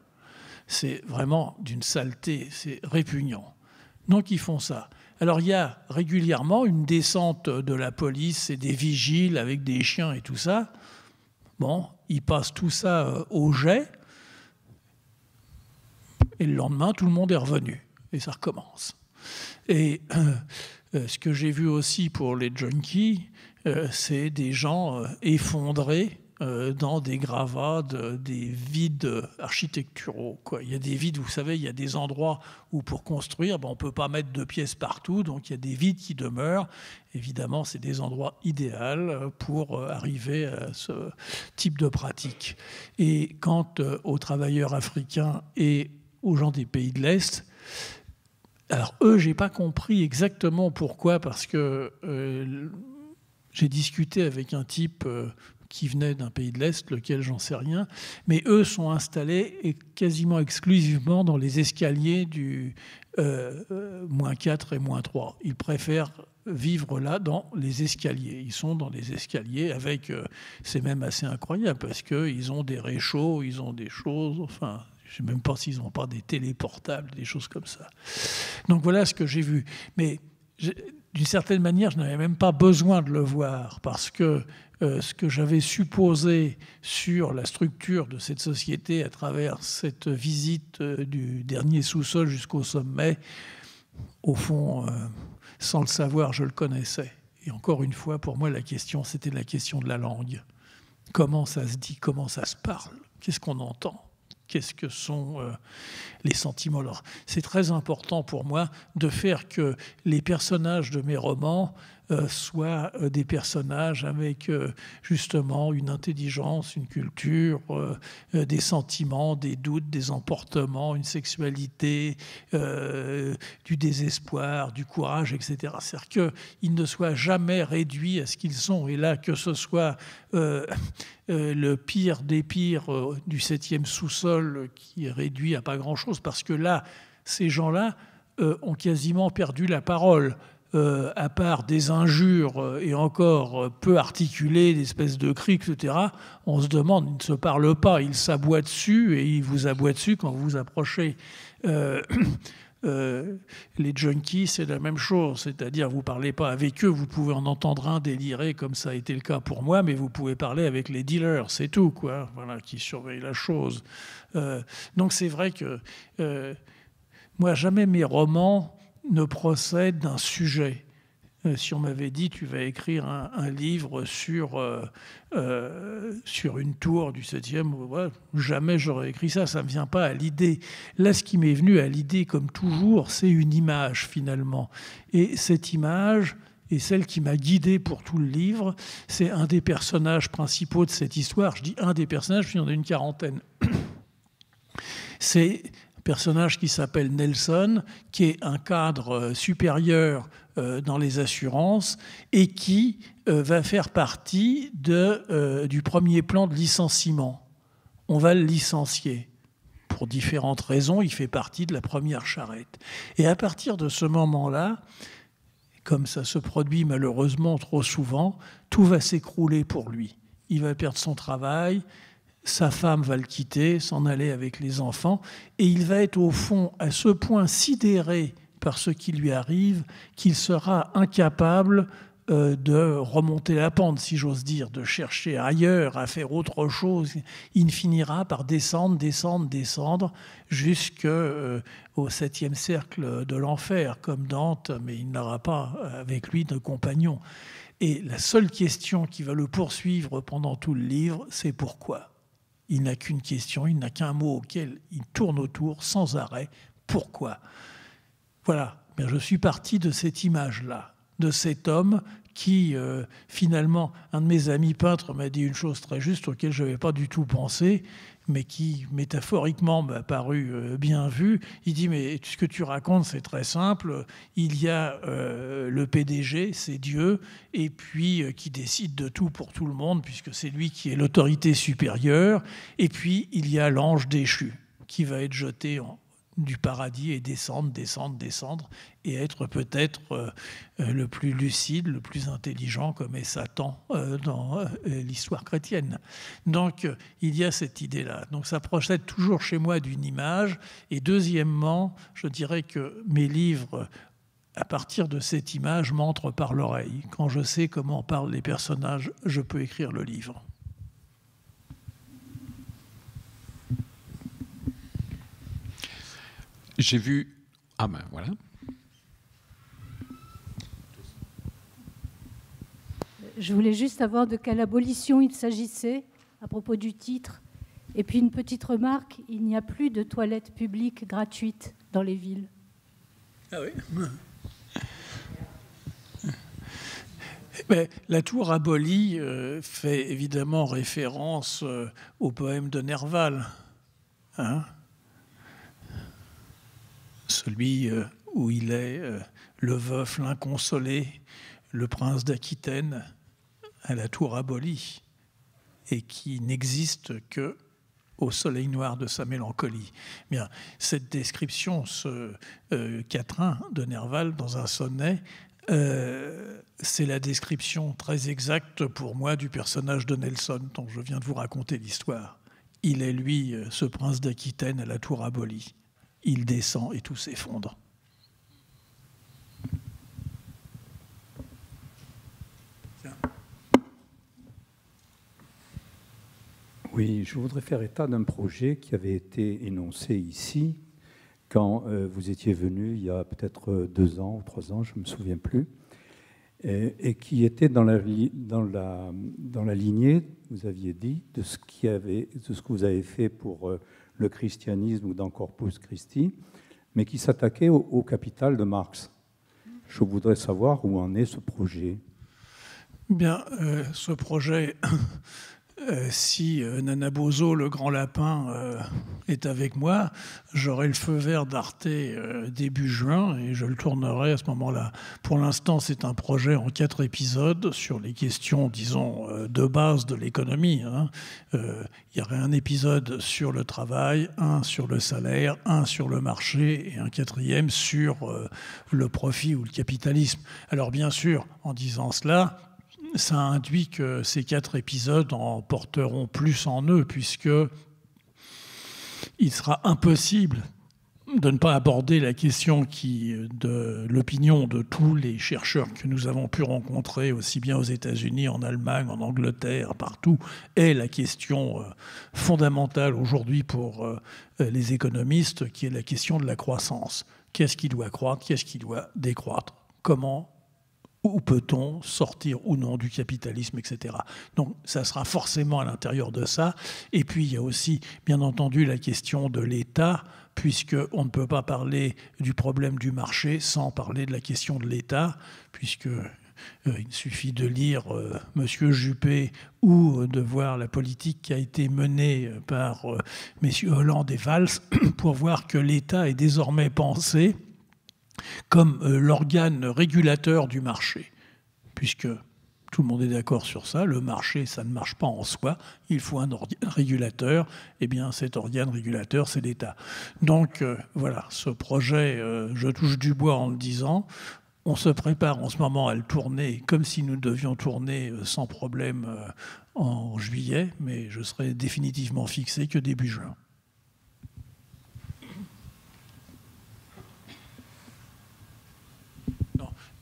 C'est vraiment d'une saleté, c'est répugnant. Donc, ils font ça. Alors, il y a régulièrement une descente de la police et des vigiles avec des chiens et tout ça. Bon, ils passent tout ça au jet. Et le lendemain, tout le monde est revenu. Et ça recommence. Et ce que j'ai vu aussi pour les junkies, c'est des gens effondrés dans des gravats, des vides architecturaux, quoi. Il y a des vides, vous savez, il y a des endroits où pour construire, on ne peut pas mettre 2 pièces partout, donc il y a des vides qui demeurent. Évidemment, c'est des endroits idéaux pour arriver à ce type de pratique. Et quant aux travailleurs africains et aux gens des pays de l'Est, alors eux, je n'ai pas compris exactement pourquoi, parce que j'ai discuté avec un type qui venait d'un pays de l'Est, lequel j'en sais rien, mais eux sont installés quasiment exclusivement dans les escaliers du -4 et -3. Ils préfèrent vivre là dans les escaliers. Ils sont dans les escaliers avec... c'est même assez incroyable parce qu'ils ont des réchauds, ils ont des choses... Enfin, je ne sais même pas s'ils n'ont pas des téléportables, des choses comme ça. Donc voilà ce que j'ai vu. Mais d'une certaine manière, je n'avais même pas besoin de le voir parce que ce que j'avais supposé sur la structure de cette société à travers cette visite du dernier sous-sol jusqu'au sommet, au fond, sans le savoir, je le connaissais. Et encore une fois, pour moi, la question, c'était la question de la langue. Comment ça se dit? Comment ça se parle? Qu'est-ce qu'on entend? Qu'est-ce que sont les sentiments? Alors, c'est très important pour moi de faire que les personnages de mes romans soient des personnages avec justement une intelligence, une culture, des sentiments, des doutes, des emportements, une sexualité, du désespoir, du courage, etc. C'est-à-dire qu'ils ne soient jamais réduits à ce qu'ils sont. Et là, que ce soit le pire des pires du 7e sous-sol qui est réduit à pas grand-chose, parce que là, ces gens-là ont quasiment perdu la parole. À part des injures et encore peu articulées, des espèces de cris, etc., on se demande, ils ne se parlent pas, ils s'aboient dessus et ils vous aboient dessus quand vous vous approchez. Les junkies, c'est la même chose, c'est-à-dire vous ne parlez pas avec eux, vous pouvez en entendre un délirer comme ça a été le cas pour moi, mais vous pouvez parler avec les dealers, c'est tout, quoi, voilà, qui surveillent la chose. Donc c'est vrai que moi, jamais mes romans ne procède d'un sujet. Si on m'avait dit tu vas écrire un livre sur une tour du 7e, ouais, jamais j'aurais écrit ça, ça ne me vient pas à l'idée. Là, ce qui m'est venu à l'idée, comme toujours, c'est une image finalement. Et cette image est celle qui m'a guidé pour tout le livre. C'est un des personnages principaux de cette histoire. Je dis un des personnages, puis il y en a une quarantaine. C'est personnage qui s'appelle Nelson, qui est un cadre supérieur dans les assurances et qui va faire partie du premier plan de licenciement. On va le licencier. Pour différentes raisons, il fait partie de la première charrette. Et à partir de ce moment-là, comme ça se produit malheureusement trop souvent, tout va s'écrouler pour lui. Il va perdre son travail, sa femme va le quitter, s'en aller avec les enfants, et il va être au fond à ce point sidéré par ce qui lui arrive qu'il sera incapable de remonter la pente, si j'ose dire, de chercher ailleurs, à faire autre chose. Il finira par descendre jusqu'au 7e cercle de l'enfer, comme Dante, mais il n'aura pas avec lui de compagnon. Et la seule question qui va le poursuivre pendant tout le livre, c'est pourquoi. Il n'a qu'une question, il n'a qu'un mot auquel il tourne autour sans arrêt. Pourquoi ? Voilà, je suis parti de cette image-là, de cet homme qui, finalement, un de mes amis peintres m'a dit une chose très juste auquel je n'avais pas du tout pensé, mais qui, métaphoriquement, m'a paru bien vu. Il dit, mais ce que tu racontes, c'est très simple. Il y a le PDG, c'est Dieu, et puis qui décide de tout pour tout le monde, puisque c'est lui qui est l'autorité supérieure. Et puis, il y a l'ange déchu, qui va être jeté du paradis et descendre, et être peut-être le plus lucide, le plus intelligent, comme est Satan dans l'histoire chrétienne. Donc, il y a cette idée-là. Donc, ça procède toujours chez moi d'une image. Et deuxièmement, je dirais que mes livres, à partir de cette image, m'entrent par l'oreille. Quand je sais comment parlent les personnages, je peux écrire le livre. J'ai vu... Ah ben voilà. Je voulais juste savoir de quelle abolition il s'agissait à propos du titre. Et puis une petite remarque, il n'y a plus de toilettes publiques gratuites dans les villes. Ah oui. Mais la tour abolie fait évidemment référence au poème de Nerval. Hein ? Celui où il est le veuf, l'inconsolé, le prince d'Aquitaine à la tour abolie, et qui n'existe que au soleil noir de sa mélancolie. Bien, cette description, ce quatrain de Nerval dans un sonnet, c'est la description très exacte pour moi du personnage de Nelson dont je viens de vous raconter l'histoire. Il est, lui, ce prince d'Aquitaine à la tour abolie. Il descend et tout s'effondre. Oui, je voudrais faire état d'un projet qui avait été énoncé ici quand vous étiez venu il y a peut-être 2 ans ou 3 ans, je ne me souviens plus, et qui était dans la lignée, vous aviez dit, de ce que vous avez fait pour le christianisme ou dans Corpus Christi, mais qui s'attaquait au capital de Marx. Je voudrais savoir où en est ce projet. Bien, ce projet, si Nana Bozo, le grand lapin, est avec moi, j'aurai le feu vert d'Arte début juin et je le tournerai à ce moment-là. Pour l'instant, c'est un projet en 4 épisodes sur les questions, disons, de base de l'économie. Hein. Il y aurait un épisode sur le travail, un sur le salaire, un sur le marché et un 4e sur le profit ou le capitalisme. Alors bien sûr, en disant cela, ça induit que ces 4 épisodes en porteront plus en eux, puisque il sera impossible de ne pas aborder la question de l'opinion de tous les chercheurs que nous avons pu rencontrer, aussi bien aux États-Unis, en Allemagne, en Angleterre, partout, est la question fondamentale aujourd'hui pour les économistes, qui est la question de la croissance. Qu'est-ce qui doit croître? Qu'est-ce qui doit décroître? Comment? Où peut-on sortir ou non du capitalisme, etc. Donc ça sera forcément à l'intérieur de ça. Et puis il y a aussi, bien entendu, la question de l'État, puisqu'on ne peut pas parler du problème du marché sans parler de la question de l'État, puisque il suffit de lire Monsieur Juppé ou de voir la politique qui a été menée par messieurs Hollande et Valls pour voir que l'État est désormais pensé comme l'organe régulateur du marché, puisque tout le monde est d'accord sur ça, le marché, ça ne marche pas en soi, il faut un organe régulateur, et bien cet organe régulateur, c'est l'État. Donc voilà, ce projet, je touche du bois en le disant, On se prépare en ce moment à le tourner comme si nous devions tourner sans problème en juillet, mais je serai définitivement fixé que début juin.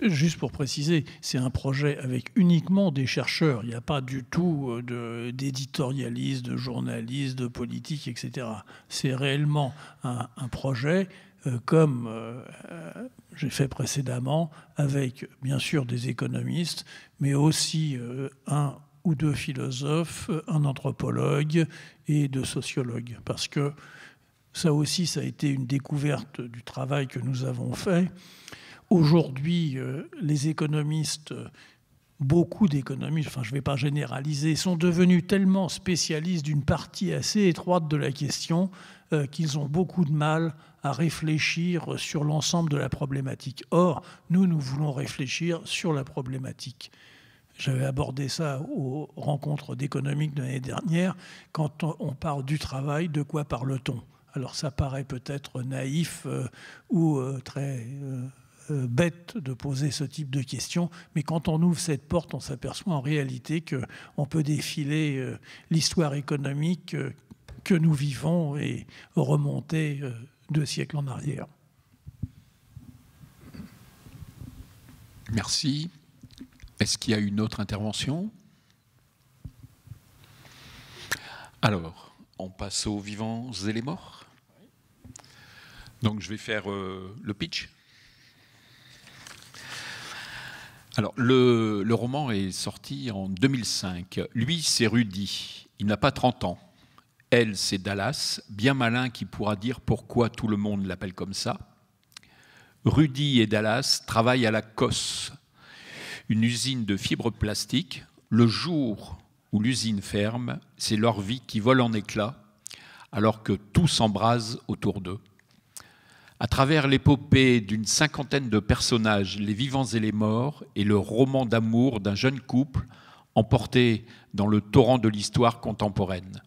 Juste pour préciser, c'est un projet avec uniquement des chercheurs. Il n'y a pas du tout d'éditorialistes, de journalistes, de politiques, etc. C'est réellement un projet comme j'ai fait précédemment, avec bien sûr des économistes, mais aussi un ou deux philosophes, un anthropologue et deux sociologues. Parce que ça aussi, ça a été une découverte du travail que nous avons fait. Aujourd'hui, les économistes, beaucoup d'économistes, enfin je ne vais pas généraliser, sont devenus tellement spécialistes d'une partie assez étroite de la question qu'ils ont beaucoup de mal à réfléchir sur l'ensemble de la problématique. Or, nous voulons réfléchir sur la problématique. J'avais abordé ça aux rencontres d'économiques de l'année dernière. Quand on parle du travail, de quoi parle-t-on? Alors ça paraît peut-être naïf ou très... bête de poser ce type de questions, mais quand on ouvre cette porte, on s'aperçoit en réalité qu'on peut défiler l'histoire économique que nous vivons et remonter 2 siècles en arrière. Merci. Est-ce qu'il y a une autre intervention? Alors, on passe aux vivants et les morts. Donc je vais faire le pitch. Alors, le roman est sorti en 2005. Lui, c'est Rudy. Il n'a pas 30 ans. Elle, c'est Dallas, bien malin qui pourra dire pourquoi tout le monde l'appelle comme ça. Rudy et Dallas travaillent à la COS, une usine de fibres plastiques. Le jour où l'usine ferme, c'est leur vie qui vole en éclats, alors que tout s'embrase autour d'eux. À travers l'épopée d'une 50aine de personnages, les vivants et les morts, et le roman d'amour d'un jeune couple emporté dans le torrent de l'histoire contemporaine.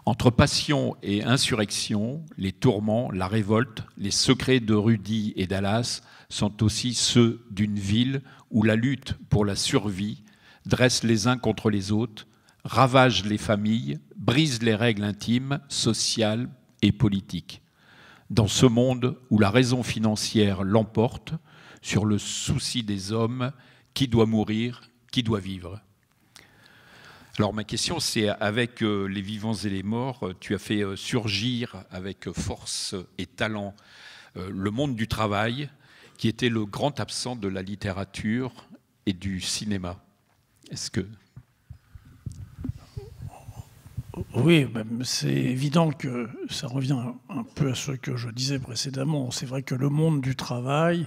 Entre passion et insurrection, les tourments, la révolte, les secrets de Rudy et Dallas sont aussi ceux d'une ville où la lutte pour la survie dresse les uns contre les autres, ravage les familles, brise les règles intimes, sociales et politiques. Dans ce monde où la raison financière l'emporte sur le souci des hommes, qui doit mourir, qui doit vivre. Alors ma question, c'est avec les vivants et les morts, tu as fait surgir avec force et talent le monde du travail, qui était le grand absent de la littérature et du cinéma. Est-ce que... Oui, c'est évident que ça revient un peu à ce que je disais précédemment. C'est vrai que le monde du travail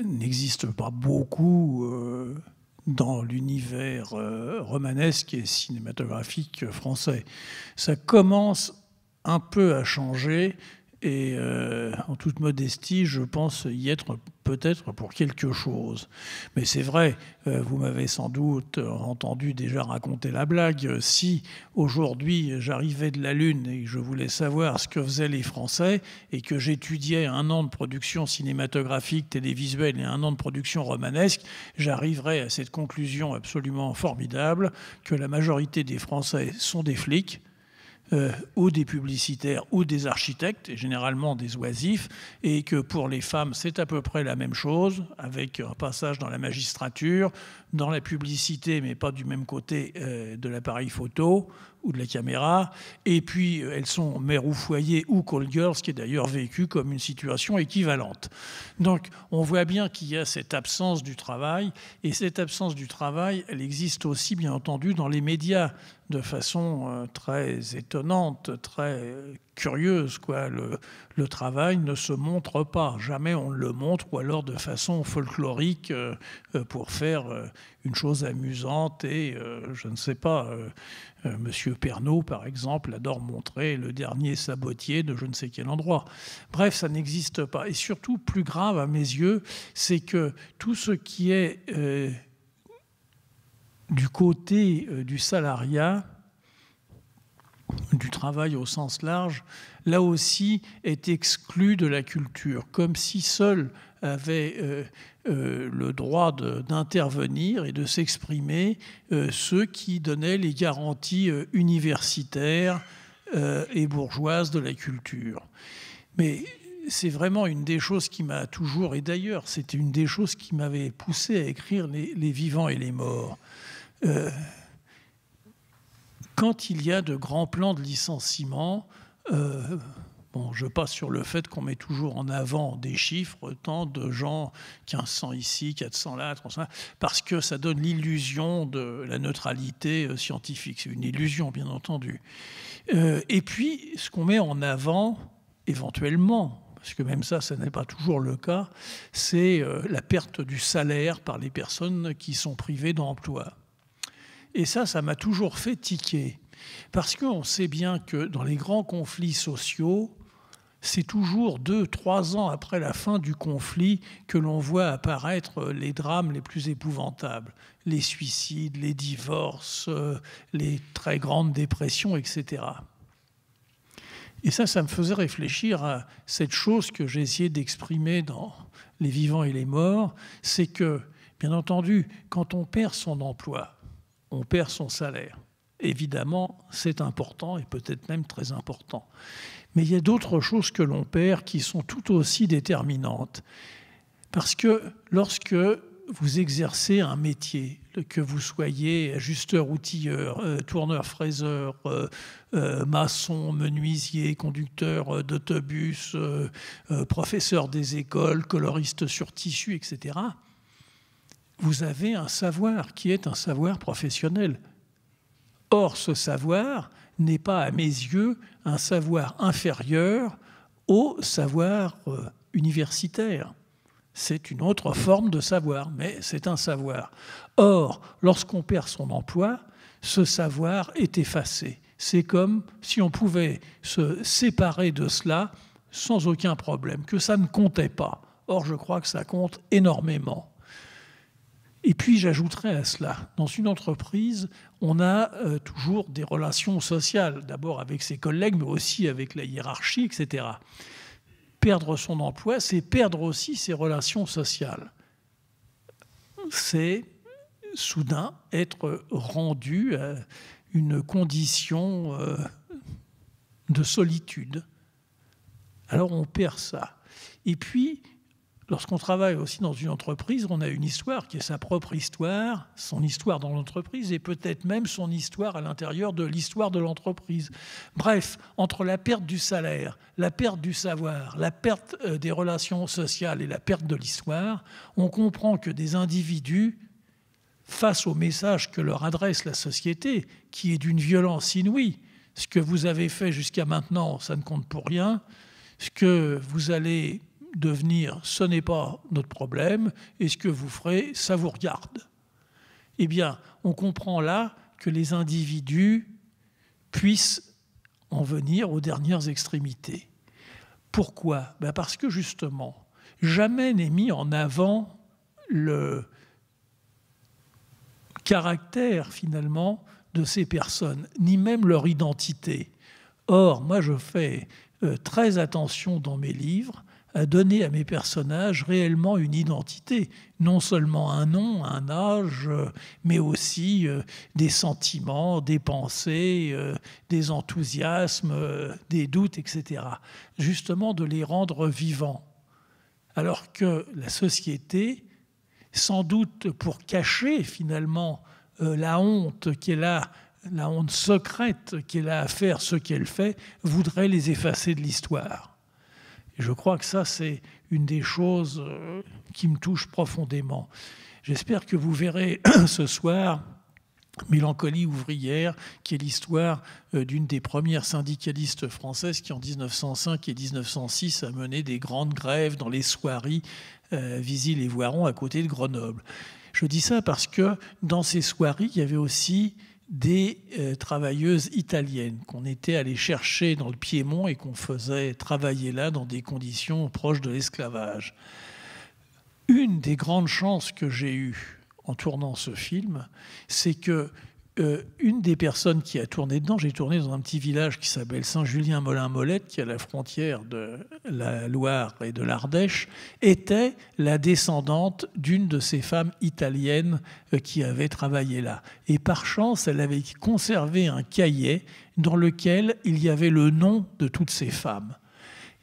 n'existe pas beaucoup dans l'univers romanesque et cinématographique français. Ça commence un peu à changer et en toute modestie, je pense y être peut-être pour quelque chose. Mais c'est vrai, vous m'avez sans doute entendu déjà raconter la blague. Si aujourd'hui j'arrivais de la Lune et que je voulais savoir ce que faisaient les Français et que j'étudiais 1 an de production cinématographique, télévisuelle et 1 an de production romanesque, j'arriverais à cette conclusion absolument formidable que la majorité des Français sont des flics, ou des publicitaires ou des architectes, et généralement des oisifs, et que pour les femmes, c'est à peu près la même chose, avec un passage dans la magistrature, dans la publicité, mais pas du même côté de l'appareil photo ou de la caméra, et puis elles sont mères au foyer ou call girls, ce qui est d'ailleurs vécu comme une situation équivalente. Donc on voit bien qu'il y a cette absence du travail, et cette absence du travail, elle existe aussi bien entendu dans les médias, de façon très étonnante, très curieuse, quoi. Le travail ne se montre pas, jamais on le montre, ou alors de façon folklorique pour faire une chose amusante. Et je ne sais pas, Monsieur Pernaut, par exemple, adore montrer le dernier sabotier de je ne sais quel endroit. Bref, ça n'existe pas. Et surtout, plus grave à mes yeux, c'est que tout ce qui est du côté du salariat, du du travail au sens large, là aussi est exclu de la culture, comme si seuls avaient le droit d'intervenir et de s'exprimer ceux qui donnaient les garanties universitaires et bourgeoises de la culture. Mais c'est vraiment une des choses qui m'a toujours, et d'ailleurs c'était une des choses qui m'avait poussé à écrire les vivants et les morts. Quand il y a de grands plans de licenciement, bon, je passe sur le fait qu'on met toujours en avant des chiffres, tant de gens, 1500 ici, 400 là, 300 là, parce que ça donne l'illusion de la neutralité scientifique. C'est une illusion, bien entendu. Et puis, ce qu'on met en avant, éventuellement, parce que même ça n'est pas toujours le cas, c'est la perte du salaire par les personnes qui sont privées d'emploi. Et ça m'a toujours fait tiquer. Parce qu'on sait bien que dans les grands conflits sociaux, c'est toujours 2-3 ans après la fin du conflit que l'on voit apparaître les drames les plus épouvantables. Les suicides, les divorces, les très grandes dépressions, etc. Et ça me faisait réfléchir à cette chose que j'ai essayé d'exprimer dans Les vivants et les morts, c'est que, bien entendu, quand on perd son emploi, on perd son salaire. Évidemment, c'est important et peut-être même très important. Mais il y a d'autres choses que l'on perd qui sont tout aussi déterminantes. Parce que lorsque vous exercez un métier, que vous soyez ajusteur-outilleur, tourneur-fraiseur, maçon, menuisier, conducteur d'autobus, professeur des écoles, coloriste sur tissu, etc., vous avez un savoir qui est un savoir professionnel. Or, ce savoir n'est pas, à mes yeux, un savoir inférieur au savoir universitaire. C'est une autre forme de savoir, mais c'est un savoir. Or, lorsqu'on perd son emploi, ce savoir est effacé. C'est comme si on pouvait se séparer de cela sans aucun problème, que ça ne comptait pas. Or, je crois que ça compte énormément. Et puis, j'ajouterais à cela, dans une entreprise, on a toujours des relations sociales, d'abord avec ses collègues, mais aussi avec la hiérarchie, etc. Perdre son emploi, c'est perdre aussi ses relations sociales. C'est soudain être rendu à une condition de solitude. Alors on perd ça. Et puis, lorsqu'on travaille aussi dans une entreprise, on a une histoire qui est sa propre histoire, son histoire dans l'entreprise et peut-être même son histoire à l'intérieur de l'histoire de l'entreprise. Bref, entre la perte du salaire, la perte du savoir, la perte des relations sociales et la perte de l'histoire, on comprend que des individus, face au message que leur adresse la société, qui est d'une violence inouïe, ce que vous avez fait jusqu'à maintenant, ça ne compte pour rien, ce que vous allez devenir, ce n'est pas notre problème, et ce que vous ferez, ça vous regarde. Eh bien, on comprend là que les individus puissent en venir aux dernières extrémités. Pourquoi ? Parce que justement, jamais n'est mis en avant le caractère finalement de ces personnes, ni même leur identité. Or, moi je fais très attention dans mes livres à donner à mes personnages réellement une identité, non seulement un nom, un âge, mais aussi des sentiments, des pensées, des enthousiasmes, des doutes, etc. Justement de les rendre vivants. Alors que la société, sans doute pour cacher finalement la honte qu'elle a, la honte secrète qu'elle a à faire ce qu'elle fait, voudrait les effacer de l'histoire. Et je crois que ça, c'est une des choses qui me touche profondément. J'espère que vous verrez ce soir Mélancolie ouvrière, qui est l'histoire d'une des premières syndicalistes françaises qui, en 1905 et 1906, a mené des grandes grèves dans les soieries Visy-les-Voirons à côté de Grenoble. Je dis ça parce que dans ces soieries, il y avait aussi des travailleuses italiennes qu'on était allé chercher dans le Piémont et qu'on faisait travailler là dans des conditions proches de l'esclavage. Une des grandes chances que j'ai eues en tournant ce film, c'est que une des personnes qui a tourné dedans, j'ai tourné dans un petit village qui s'appelle Saint-Julien-Molin-Molette, qui est à la frontière de la Loire et de l'Ardèche, était la descendante d'une de ces femmes italiennes qui avaient travaillé là. Et par chance, elle avait conservé un cahier dans lequel il y avait le nom de toutes ces femmes.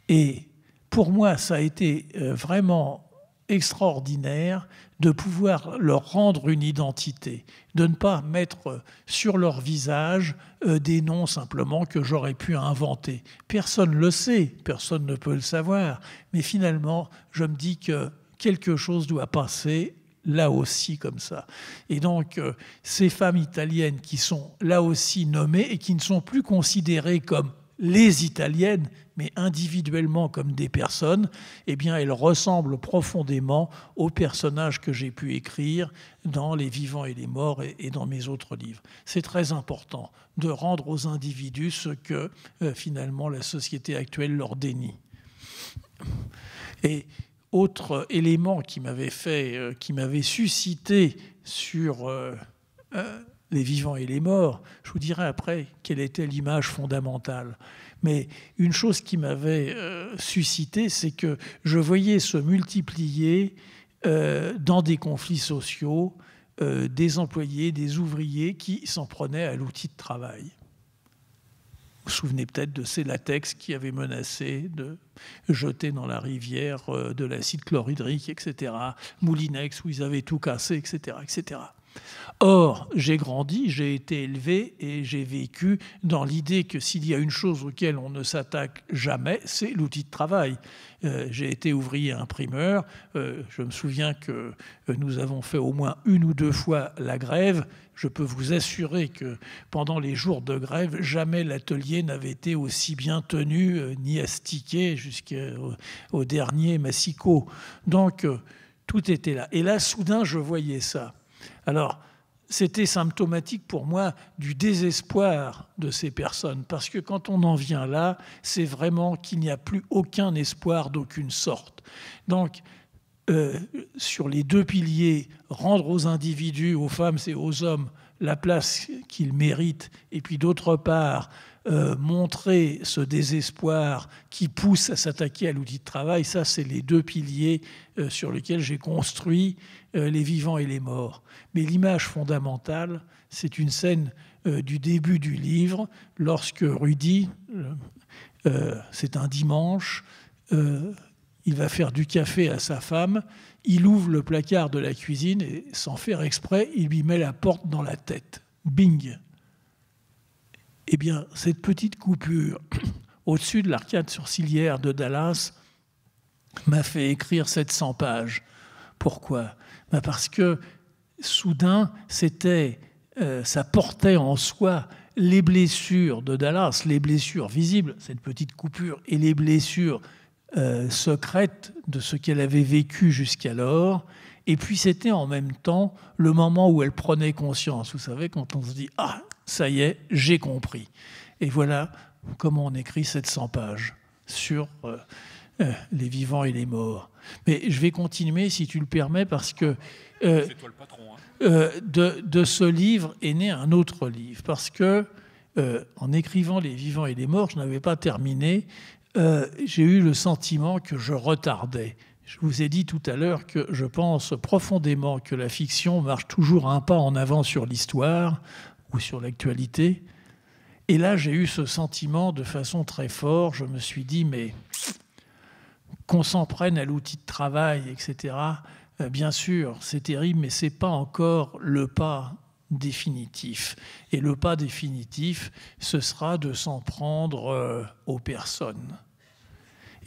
Et pour moi, ça a été vraiment extraordinaire de pouvoir leur rendre une identité, de ne pas mettre sur leur visage des noms simplement que j'aurais pu inventer. Personne ne le sait, personne ne peut le savoir, mais finalement, je me dis que quelque chose doit passer là aussi comme ça. Et donc, ces femmes italiennes qui sont là aussi nommées et qui ne sont plus considérées comme les Italiennes, mais individuellement comme des personnes, eh bien, elles ressemblent profondément aux personnages que j'ai pu écrire dans Les Vivants et les Morts et dans mes autres livres. C'est très important de rendre aux individus ce que, finalement, la société actuelle leur dénie. Et autre élément qui m'avait suscité sur Les Vivants et les Morts, je vous dirai après quelle était l'image fondamentale. Mais une chose qui m'avait suscité, c'est que je voyais se multiplier dans des conflits sociaux des employés, des ouvriers qui s'en prenaient à l'outil de travail. Vous vous souvenez peut-être de ces latex qui avaient menacé de jeter dans la rivière de l'acide chlorhydrique, etc. Moulinex, où ils avaient tout cassé, etc., etc. Or, j'ai grandi, j'ai été élevé et j'ai vécu dans l'idée que s'il y a une chose auquel on ne s'attaque jamais, c'est l'outil de travail. J'ai été ouvrier imprimeur. Je me souviens que nous avons fait au moins 1 ou 2 fois la grève. Je peux vous assurer que pendant les jours de grève, jamais l'atelier n'avait été aussi bien tenu ni astiqué jusqu'au dernier massicot. Donc, tout était là. Et là, soudain, je voyais ça. Alors, c'était symptomatique pour moi du désespoir de ces personnes, parce que quand on en vient là, c'est vraiment qu'il n'y a plus aucun espoir d'aucune sorte. Donc, sur les 2 piliers, rendre aux individus, aux femmes et aux hommes, la place qu'ils méritent, et puis d'autre part, montrer ce désespoir qui pousse à s'attaquer à l'outil de travail, ça, c'est les 2 piliers sur lesquels j'ai construit Les Vivants et les Morts. Mais l'image fondamentale, c'est une scène du début du livre, lorsque Rudy, c'est un dimanche, il va faire du café à sa femme, il ouvre le placard de la cuisine et, sans faire exprès, il lui met la porte dans la tête. Bing! Eh bien, cette petite coupure au-dessus de l'arcade sourcilière de Dallas m'a fait écrire 700 pages. Pourquoi ? Parce que, soudain, ça portait en soi les blessures de Dallas, les blessures visibles, cette petite coupure, et les blessures secrètes de ce qu'elle avait vécu jusqu'alors. Et puis, c'était en même temps le moment où elle prenait conscience. Vous savez, quand on se dit « Ah, ça y est, j'ai compris ». Et voilà comment on écrit 700 pages sur les vivants et les morts. Mais je vais continuer, si tu le permets, parce que c'est toi le patron, hein. De ce livre est né un autre livre. Parce que, en écrivant Les Vivants et les Morts, je n'avais pas terminé. J'ai eu le sentiment que je retardais. Je vous ai dit tout à l'heure que je pense profondément que la fiction marche toujours un pas en avant sur l'histoire ou sur l'actualité. Et là, j'ai eu ce sentiment de façon très forte. Je me suis dit, mais qu'on s'en prenne à l'outil de travail, etc., bien sûr, c'est terrible, mais ce n'est pas encore le pas définitif. Et le pas définitif, ce sera de s'en prendre aux personnes.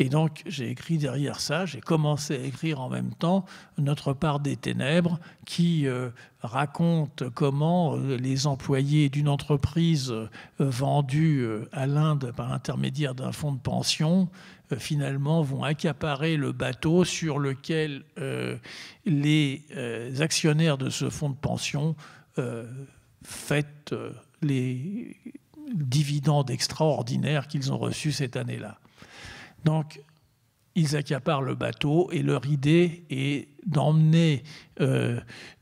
Et donc, j'ai écrit derrière ça, j'ai commencé à écrire en même temps Notre part des ténèbres, qui raconte comment les employés d'une entreprise vendue à l'Inde par l'intermédiaire d'un fonds de pension, finalement, vont accaparer le bateau sur lequel les actionnaires de ce fonds de pension fêtent les dividendes extraordinaires qu'ils ont reçus cette année-là. Donc, ils accaparent le bateau et leur idée est d'emmener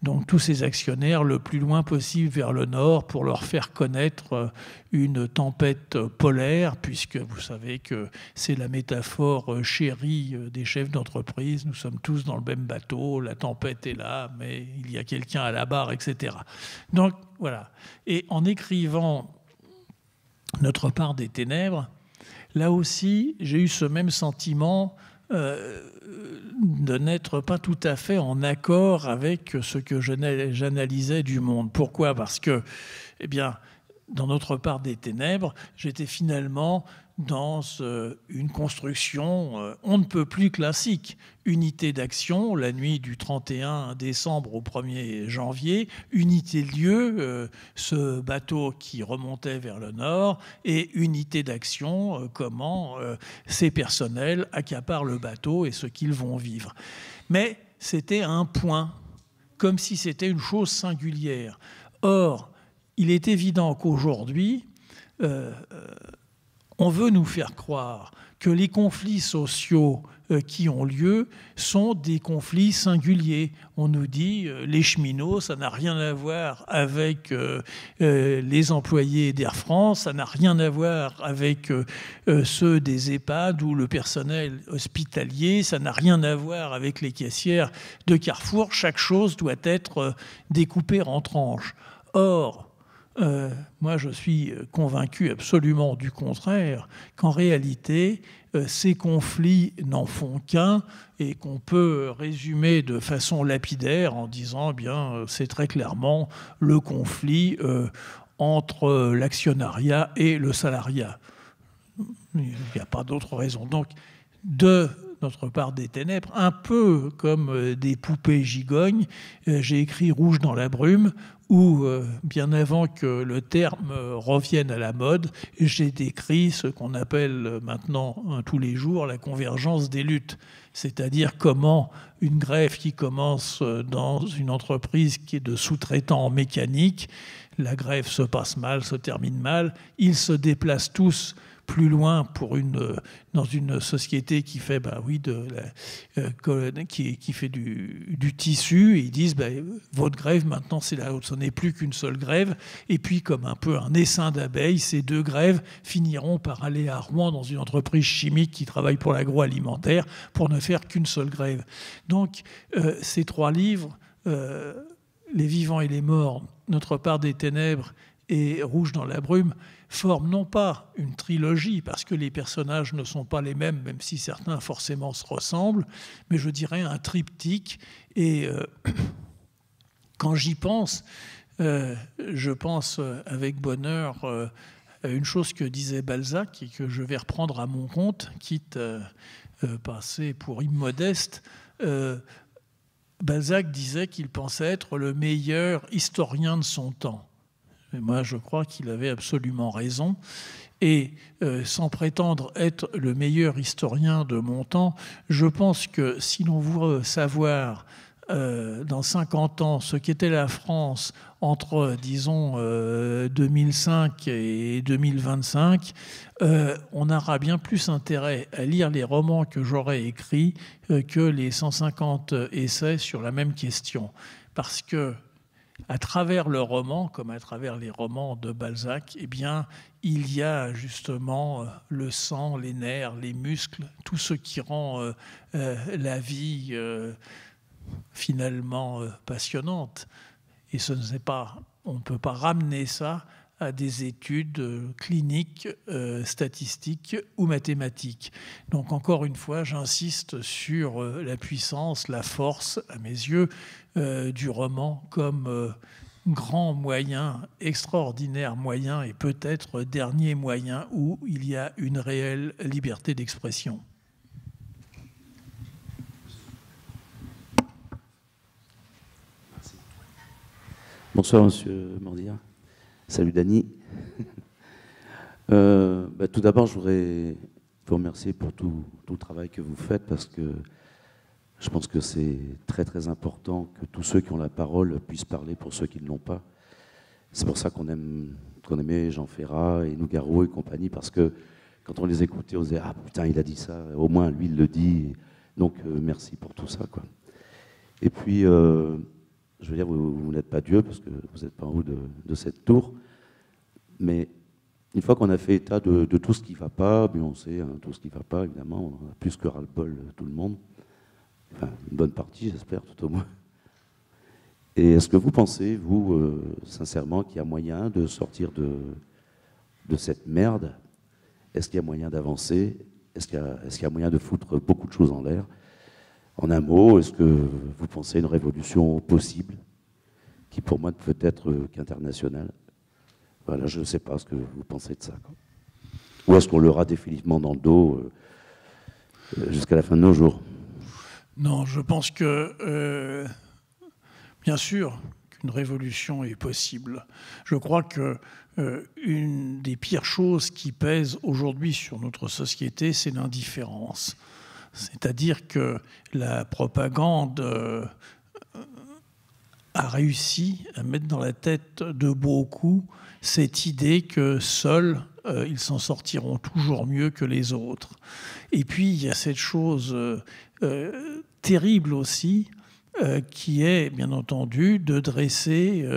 donc tous ces actionnaires le plus loin possible vers le nord pour leur faire connaître une tempête polaire, puisque vous savez que c'est la métaphore chérie des chefs d'entreprise. Nous sommes tous dans le même bateau, la tempête est là, mais il y a quelqu'un à la barre, etc. Donc voilà. Et en écrivant Notre part des ténèbres, là aussi, j'ai eu ce même sentiment de n'être pas tout à fait en accord avec ce que j'analysais du monde. Pourquoi ? Parce que, eh bien, dans Notre part des ténèbres, j'étais finalement dans une construction on ne peut plus classique. Unité d'action, la nuit du 31 décembre au 1er janvier, unité de lieu, ce bateau qui remontait vers le nord, et unité d'action, comment ces personnels accaparent le bateau et ce qu'ils vont vivre. Mais c'était un point, comme si c'était une chose singulière. Or, il est évident qu'aujourd'hui, on veut nous faire croire que les conflits sociaux qui ont lieu sont des conflits singuliers. On nous dit les cheminots, ça n'a rien à voir avec les employés d'Air France, ça n'a rien à voir avec ceux des EHPAD ou le personnel hospitalier, ça n'a rien à voir avec les caissières de Carrefour. Chaque chose doit être découpée en tranches. Or, moi, je suis convaincu absolument du contraire, qu'en réalité, ces conflits n'en font qu'un et qu'on peut résumer de façon lapidaire en disant, eh bien, c'est très clairement le conflit entre l'actionnariat et le salariat. Il n'y a pas d'autre raison. Donc, de Notre part des ténèbres, un peu comme des poupées gigognes, j'ai écrit Rouge dans la brume, où, bien avant que le terme revienne à la mode, j'ai décrit ce qu'on appelle maintenant tous les jours la convergence des luttes. C'est-à-dire comment une grève qui commence dans une entreprise qui est de sous-traitants en mécanique, la grève se passe mal, se termine mal, ils se déplacent tous plus loin dans une société qui fait, qui fait du tissu, et ils disent votre grève maintenant c'est la haute, ce n'est plus qu'une seule grève, et puis comme un peu un essaim d'abeilles, ces deux grèves finiront par aller à Rouen dans une entreprise chimique qui travaille pour l'agroalimentaire pour ne faire qu'une seule grève. Donc ces trois livres, Les vivants et les morts, Notre part des ténèbres et Rouge dans la brume, forment non pas une trilogie, parce que les personnages ne sont pas les mêmes, même si certains forcément se ressemblent, mais je dirais un triptyque. Et quand j'y pense, je pense avec bonheur à une chose que disait Balzac et que je vais reprendre à mon compte, quitte à passer pour immodeste. Balzac disait qu'il pensait être le meilleur historien de son temps. Et moi, je crois qu'il avait absolument raison. Et sans prétendre être le meilleur historien de mon temps, je pense que si l'on veut savoir dans 50 ans ce qu'était la France entre, disons, 2005 et 2025, on aura bien plus intérêt à lire les romans que j'aurais écrits que les 150 essais sur la même question. Parce que à travers le roman, comme à travers les romans de Balzac, eh bien, il y a justement le sang, les nerfs, les muscles, tout ce qui rend la vie finalement passionnante. Et on ne peut pas ramener ça à des études cliniques, statistiques ou mathématiques. Donc encore une fois, j'insiste sur la puissance, la force, à mes yeux, du roman comme grand moyen, extraordinaire moyen et peut-être dernier moyen où il y a une réelle liberté d'expression. Bonsoir, Monsieur Mordia. Salut, Dany. Tout d'abord, je voudrais vous remercier pour tout le travail que vous faites, parce que je pense que c'est très, très important que tous ceux qui ont la parole puissent parler pour ceux qui ne l'ont pas. C'est pour ça qu'on aimait Jean Ferrat et Nougaro et compagnie, parce que quand on les écoutait, on se disait « Ah putain, il a dit ça, au moins lui, il le dit. » Donc, merci pour tout ça, quoi. Et puis, je veux dire, vous n'êtes pas Dieu, parce que vous n'êtes pas en haut de cette tour, mais une fois qu'on a fait état de tout ce qui ne va pas, bien on sait, hein, tout ce qui ne va pas, évidemment, on a plus que ras-le-bol, tout le monde. Enfin, une bonne partie, j'espère, tout au moins. Et est-ce que vous pensez, vous, sincèrement, qu'il y a moyen de sortir de cette merde? Est-ce qu'il y a moyen d'avancer? Est-ce qu'il y a moyen de foutre beaucoup de choses en l'air? En un mot, est-ce que vous pensez une révolution possible, qui pour moi ne peut être qu'internationale? Voilà, je ne sais pas ce que vous pensez de ça, quoi. Ou est-ce qu'on l'aura définitivement dans le dos jusqu'à la fin de nos jours? Non, je pense que, bien sûr, qu'une révolution est possible. Je crois que une des pires choses qui pèsent aujourd'hui sur notre société, c'est l'indifférence. C'est-à-dire que la propagande a réussi à mettre dans la tête de beaucoup cette idée que seuls, ils s'en sortiront toujours mieux que les autres. Et puis, il y a cette chose terrible aussi, qui est, bien entendu, de dresser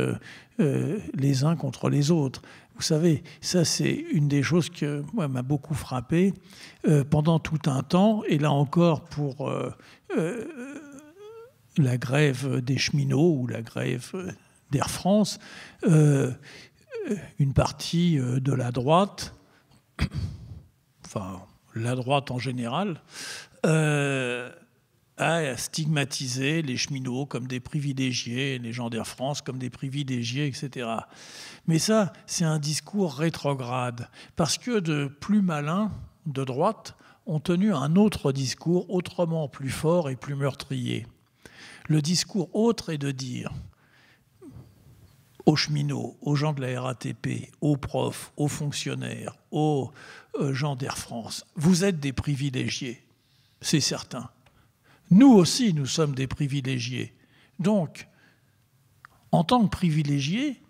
les uns contre les autres. Vous savez, ça, c'est une des choses qui m'a beaucoup frappé pendant tout un temps. Et là encore, pour la grève des cheminots ou la grève d'Air France, une partie de la droite, enfin, la droite en général, a stigmatisé les cheminots comme des privilégiés, les gens d'Air France comme des privilégiés, etc. Mais ça, c'est un discours rétrograde, parce que de plus malins de droite ont tenu un autre discours autrement plus fort et plus meurtrier. Le discours autre est de dire aux cheminots, aux gens de la RATP, aux profs, aux fonctionnaires, aux gens d'Air France, vous êtes des privilégiés, c'est certain. Nous aussi, nous sommes des privilégiés. Donc, en tant que privilégiés,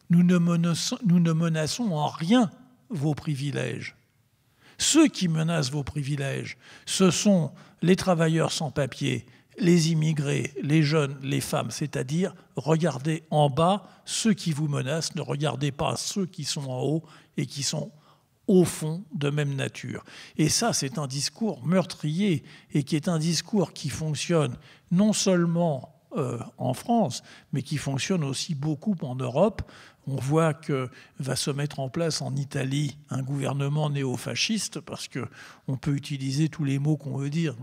nous ne menaçons en rien vos privilèges. Ceux qui menacent vos privilèges, ce sont les travailleurs sans papier, les immigrés, les jeunes, les femmes, c'est-à-dire regardez en bas ceux qui vous menacent, ne regardez pas ceux qui sont en haut et qui sont au fond de même nature. Et ça, c'est un discours meurtrier et qui est un discours qui fonctionne non seulement en France, mais qui fonctionne aussi beaucoup en Europe. On voit que va se mettre en place en Italie un gouvernement néofasciste, parce qu'on peut utiliser tous les mots qu'on veut dire.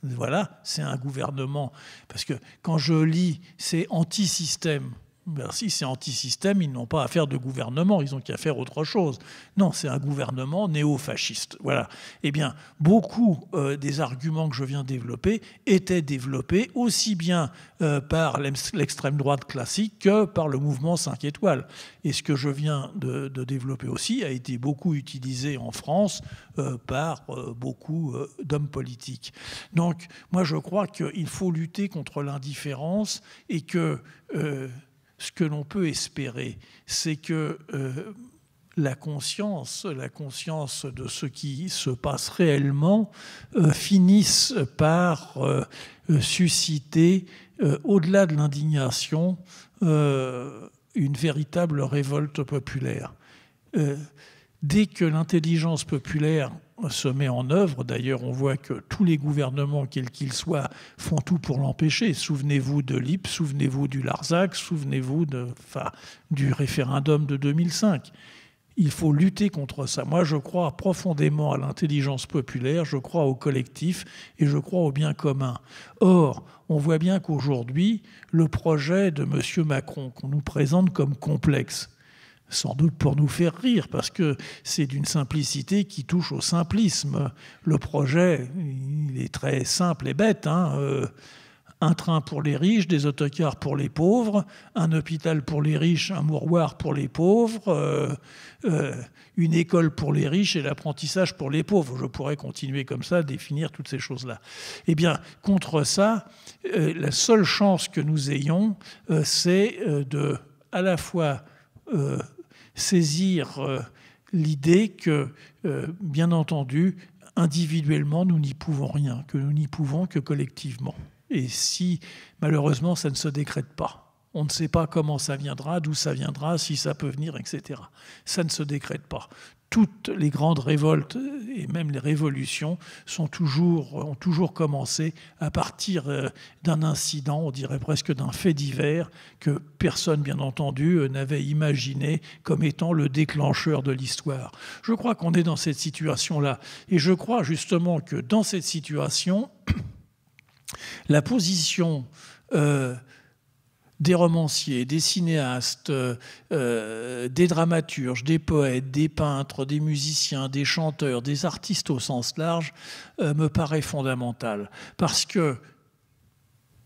Voilà, c'est un gouvernement. Parce que quand je lis, c'est anti-système. Ben si c'est anti-système, ils n'ont pas à faire de gouvernement, ils n'ont qu'à faire autre chose. Non, c'est un gouvernement néo-fasciste. Voilà. Eh bien, beaucoup des arguments que je viens de développer étaient développés aussi bien par l'extrême droite classique que par le mouvement 5 étoiles. Et ce que je viens de développer aussi a été beaucoup utilisé en France par beaucoup d'hommes politiques. Donc, moi, je crois qu'il faut lutter contre l'indifférence et que... ce que l'on peut espérer, c'est que la conscience de ce qui se passe réellement finisse par susciter, au-delà de l'indignation, une véritable révolte populaire. Dès que l'intelligence populaire se met en œuvre, d'ailleurs on voit que tous les gouvernements, quels qu'ils soient, font tout pour l'empêcher. Souvenez-vous de l'IP, souvenez-vous du Larzac, souvenez-vous du référendum de 2005. Il faut lutter contre ça. Moi, je crois profondément à l'intelligence populaire, je crois au collectif et je crois au bien commun. Or, on voit bien qu'aujourd'hui, le projet de M. Macron, qu'on nous présente comme complexe, sans doute pour nous faire rire, parce que c'est d'une simplicité qui touche au simplisme. Le projet, il est très simple et bête, hein. Un train pour les riches, des autocars pour les pauvres, un hôpital pour les riches, un mouroir pour les pauvres, une école pour les riches et l'apprentissage pour les pauvres. Je pourrais continuer comme ça, définir toutes ces choses-là. Eh bien, contre ça, la seule chance que nous ayons, c'est de, à la fois, saisir l'idée que, bien entendu, individuellement, nous n'y pouvons rien, que nous n'y pouvons que collectivement. Et si, malheureusement, ça ne se décrète pas, on ne sait pas comment ça viendra, d'où ça viendra, si ça peut venir, etc. Ça ne se décrète pas. Toutes les grandes révoltes et même les révolutions ont toujours commencé à partir d'un incident, on dirait presque d'un fait divers, que personne, bien entendu, n'avait imaginé comme étant le déclencheur de l'histoire. Je crois qu'on est dans cette situation-là. Et je crois justement que dans cette situation, la position des romanciers, des cinéastes, des dramaturges, des poètes, des peintres, des musiciens, des chanteurs, des artistes au sens large, me paraît fondamentale. Parce que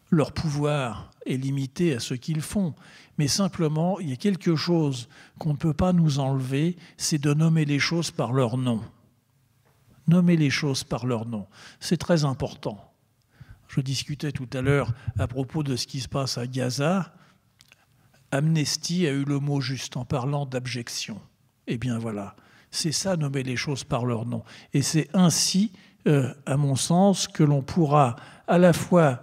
leur pouvoir est limité à ce qu'ils font. Mais simplement, il y a quelque chose qu'on ne peut pas nous enlever, c'est de nommer les choses par leur nom. Nommer les choses par leur nom. C'est très important. Je discutais tout à l'heure à propos de ce qui se passe à Gaza. Amnesty a eu le mot juste en parlant d'abjection. Eh bien voilà, c'est ça, nommer les choses par leur nom. Et c'est ainsi, à mon sens, que l'on pourra à la fois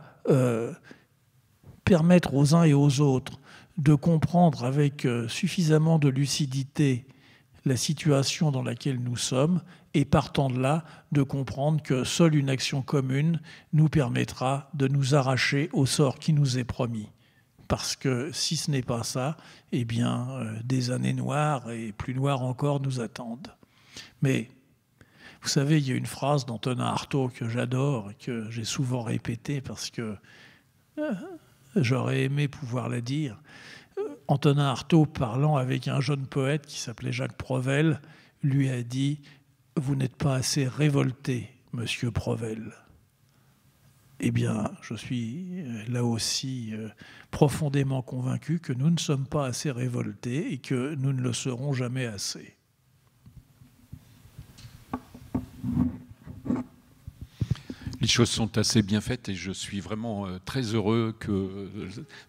permettre aux uns et aux autres de comprendre avec suffisamment de lucidité la situation dans laquelle nous sommes, et partant de là, de comprendre que seule une action commune nous permettra de nous arracher au sort qui nous est promis. Parce que si ce n'est pas ça, eh bien, des années noires et plus noires encore nous attendent. Mais vous savez, il y a une phrase d'Antonin Artaud que j'adore et que j'ai souvent répétée parce que j'aurais aimé pouvoir la dire. Antonin Artaud, parlant avec un jeune poète qui s'appelait Jacques Provel, lui a dit « Vous n'êtes pas assez révolté, monsieur Provel ». Eh bien, je suis là aussi profondément convaincu que nous ne sommes pas assez révoltés et que nous ne le serons jamais assez. Les choses sont assez bien faites et je suis vraiment très heureux que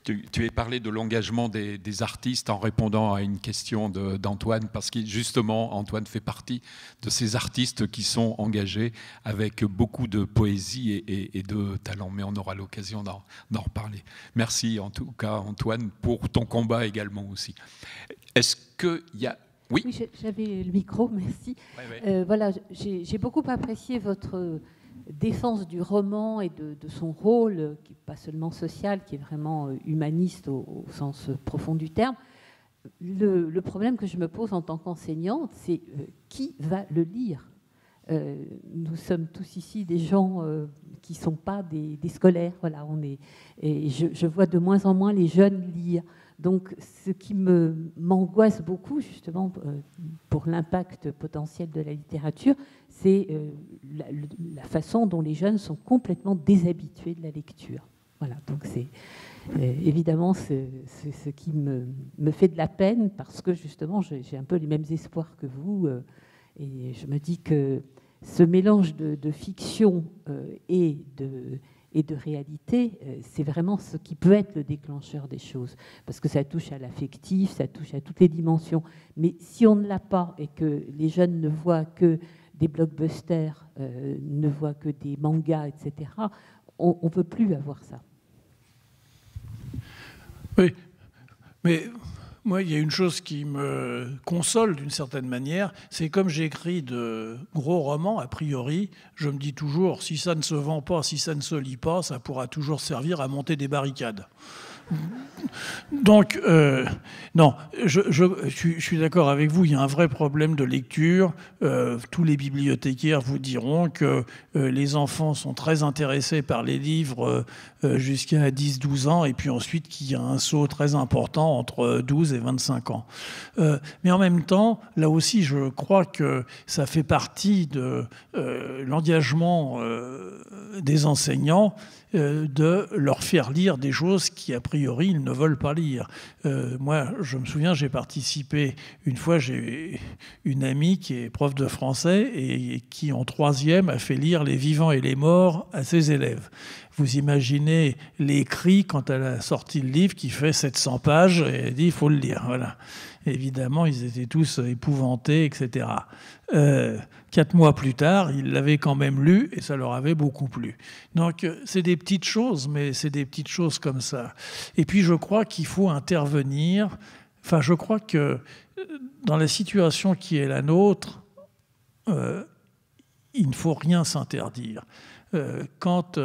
tu aies parlé de l'engagement des artistes en répondant à une question d'Antoine, parce que justement, Antoine fait partie de ces artistes qui sont engagés avec beaucoup de poésie et de talent, mais on aura l'occasion d'en reparler. Merci en tout cas, Antoine, pour ton combat également aussi. Est-ce qu'il y a... Oui, j'avais le micro, merci. Ouais. Voilà, j'ai beaucoup apprécié votre défense du roman et de son rôle, qui n'est pas seulement social, qui est vraiment humaniste au sens profond du terme. Le problème que je me pose en tant qu'enseignante, c'est qui va le lire ? Nous sommes tous ici des gens qui ne sont pas des scolaires. Voilà, et je vois de moins en moins les jeunes lire. Donc, ce qui m'angoisse beaucoup, justement, pour l'impact potentiel de la littérature, c'est la façon dont les jeunes sont complètement déshabitués de la lecture. Voilà, donc c'est évidemment ce qui me fait de la peine, parce que, justement, j'ai un peu les mêmes espoirs que vous, et je me dis que ce mélange de fiction et de réalité, c'est vraiment ce qui peut être le déclencheur des choses, parce que ça touche à l'affectif, ça touche à toutes les dimensions. Mais si on ne l'a pas et que les jeunes ne voient que des blockbusters, ne voient que des mangas, etc., on ne peut plus avoir ça. Oui, mais... Moi, il y a une chose qui me console d'une certaine manière, c'est comme j'écris de gros romans, a priori, je me dis toujours, si ça ne se vend pas, si ça ne se lit pas, ça pourra toujours servir à monter des barricades. Donc, non, je suis d'accord avec vous, il y a un vrai problème de lecture. Tous les bibliothécaires vous diront que les enfants sont très intéressés par les livres jusqu'à 10-12 ans, et puis ensuite qu'il y a un saut très important entre 12 et 25 ans. Mais en même temps, là aussi, je crois que ça fait partie de l'engagement des enseignants de leur faire lire des choses qui, a priori, ils ne veulent pas lire. Moi, je me souviens, j'ai participé, une fois, j'ai une amie qui est prof de français et qui, en troisième, a fait lire Les vivants et les morts à ses élèves. Vous imaginez les cris quand elle a sorti le livre qui fait 700 pages et elle dit « il faut le lire ». Voilà. évidemment, ils étaient tous épouvantés, etc. 4 mois plus tard, ils l'avaient quand même lu et ça leur avait beaucoup plu. Donc, c'est des petites choses, mais c'est des petites choses comme ça. Et puis, je crois qu'il faut intervenir. Enfin, je crois que dans la situation qui est la nôtre, il ne faut rien s'interdire. Quand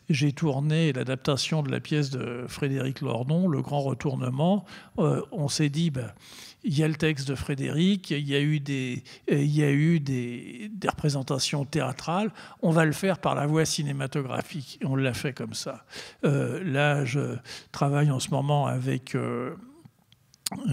j'ai tourné l'adaptation de la pièce de Frédéric Lordon, Le Grand Retournement, on s'est dit, il y a le texte de Frédéric, il y a eu des représentations théâtrales, on va le faire par la voie cinématographique. Et on l'a fait comme ça. Là, je travaille en ce moment avec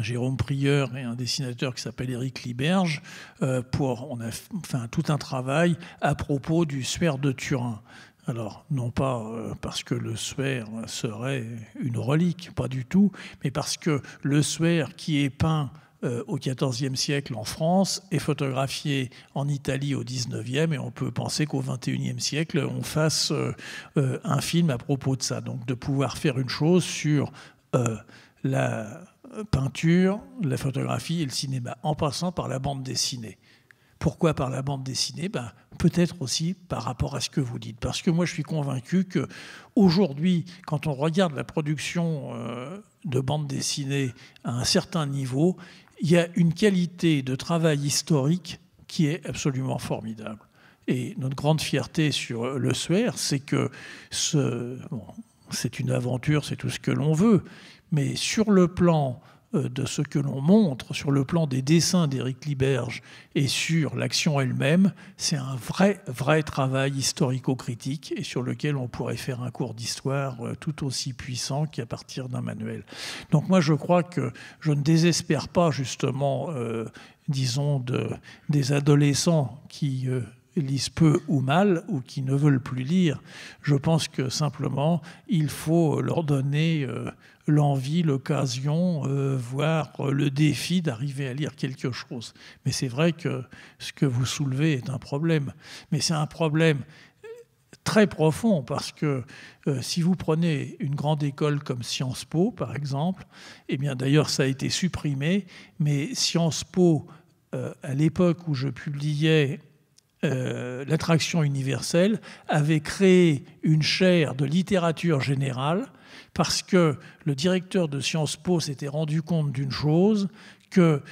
Jérôme Prieur et un dessinateur qui s'appelle Éric Liberge. On a fait tout un travail à propos du Suaire de Turin. Alors, non pas parce que le Suaire serait une relique, pas du tout, mais parce que le Suaire qui est peint au XIVe siècle en France est photographié en Italie au XIXe, et on peut penser qu'au XXIe siècle, on fasse un film à propos de ça. Donc, de pouvoir faire une chose sur la peinture, la photographie et le cinéma, en passant par la bande dessinée. Pourquoi par la bande dessinée ? Peut-être aussi par rapport à ce que vous dites. Parce que moi, je suis convaincu qu'aujourd'hui, quand on regarde la production de bande dessinée à un certain niveau, il y a une qualité de travail historique qui est absolument formidable. Et notre grande fierté sur le Suaire, c'est que c'est une aventure, c'est tout ce que l'on veut. Mais sur le plan de ce que l'on montre, sur le plan des dessins d'Éric Liberge et sur l'action elle-même, c'est un vrai travail historico-critique et sur lequel on pourrait faire un cours d'histoire tout aussi puissant qu'à partir d'un manuel. Donc moi, je crois que je ne désespère pas justement, disons, des adolescents qui lisent peu ou mal ou qui ne veulent plus lire. Je pense que simplement, il faut leur donner l'envie, l'occasion, voire le défi d'arriver à lire quelque chose. Mais c'est vrai que ce que vous soulevez est un problème. Mais c'est un problème très profond parce que si vous prenez une grande école comme Sciences Po, par exemple, eh bien d'ailleurs ça a été supprimé, mais Sciences Po, à l'époque où je publiais l'attraction universelle, avait créé une chaire de littérature générale parce que le directeur de Sciences Po s'était rendu compte d'une chose, que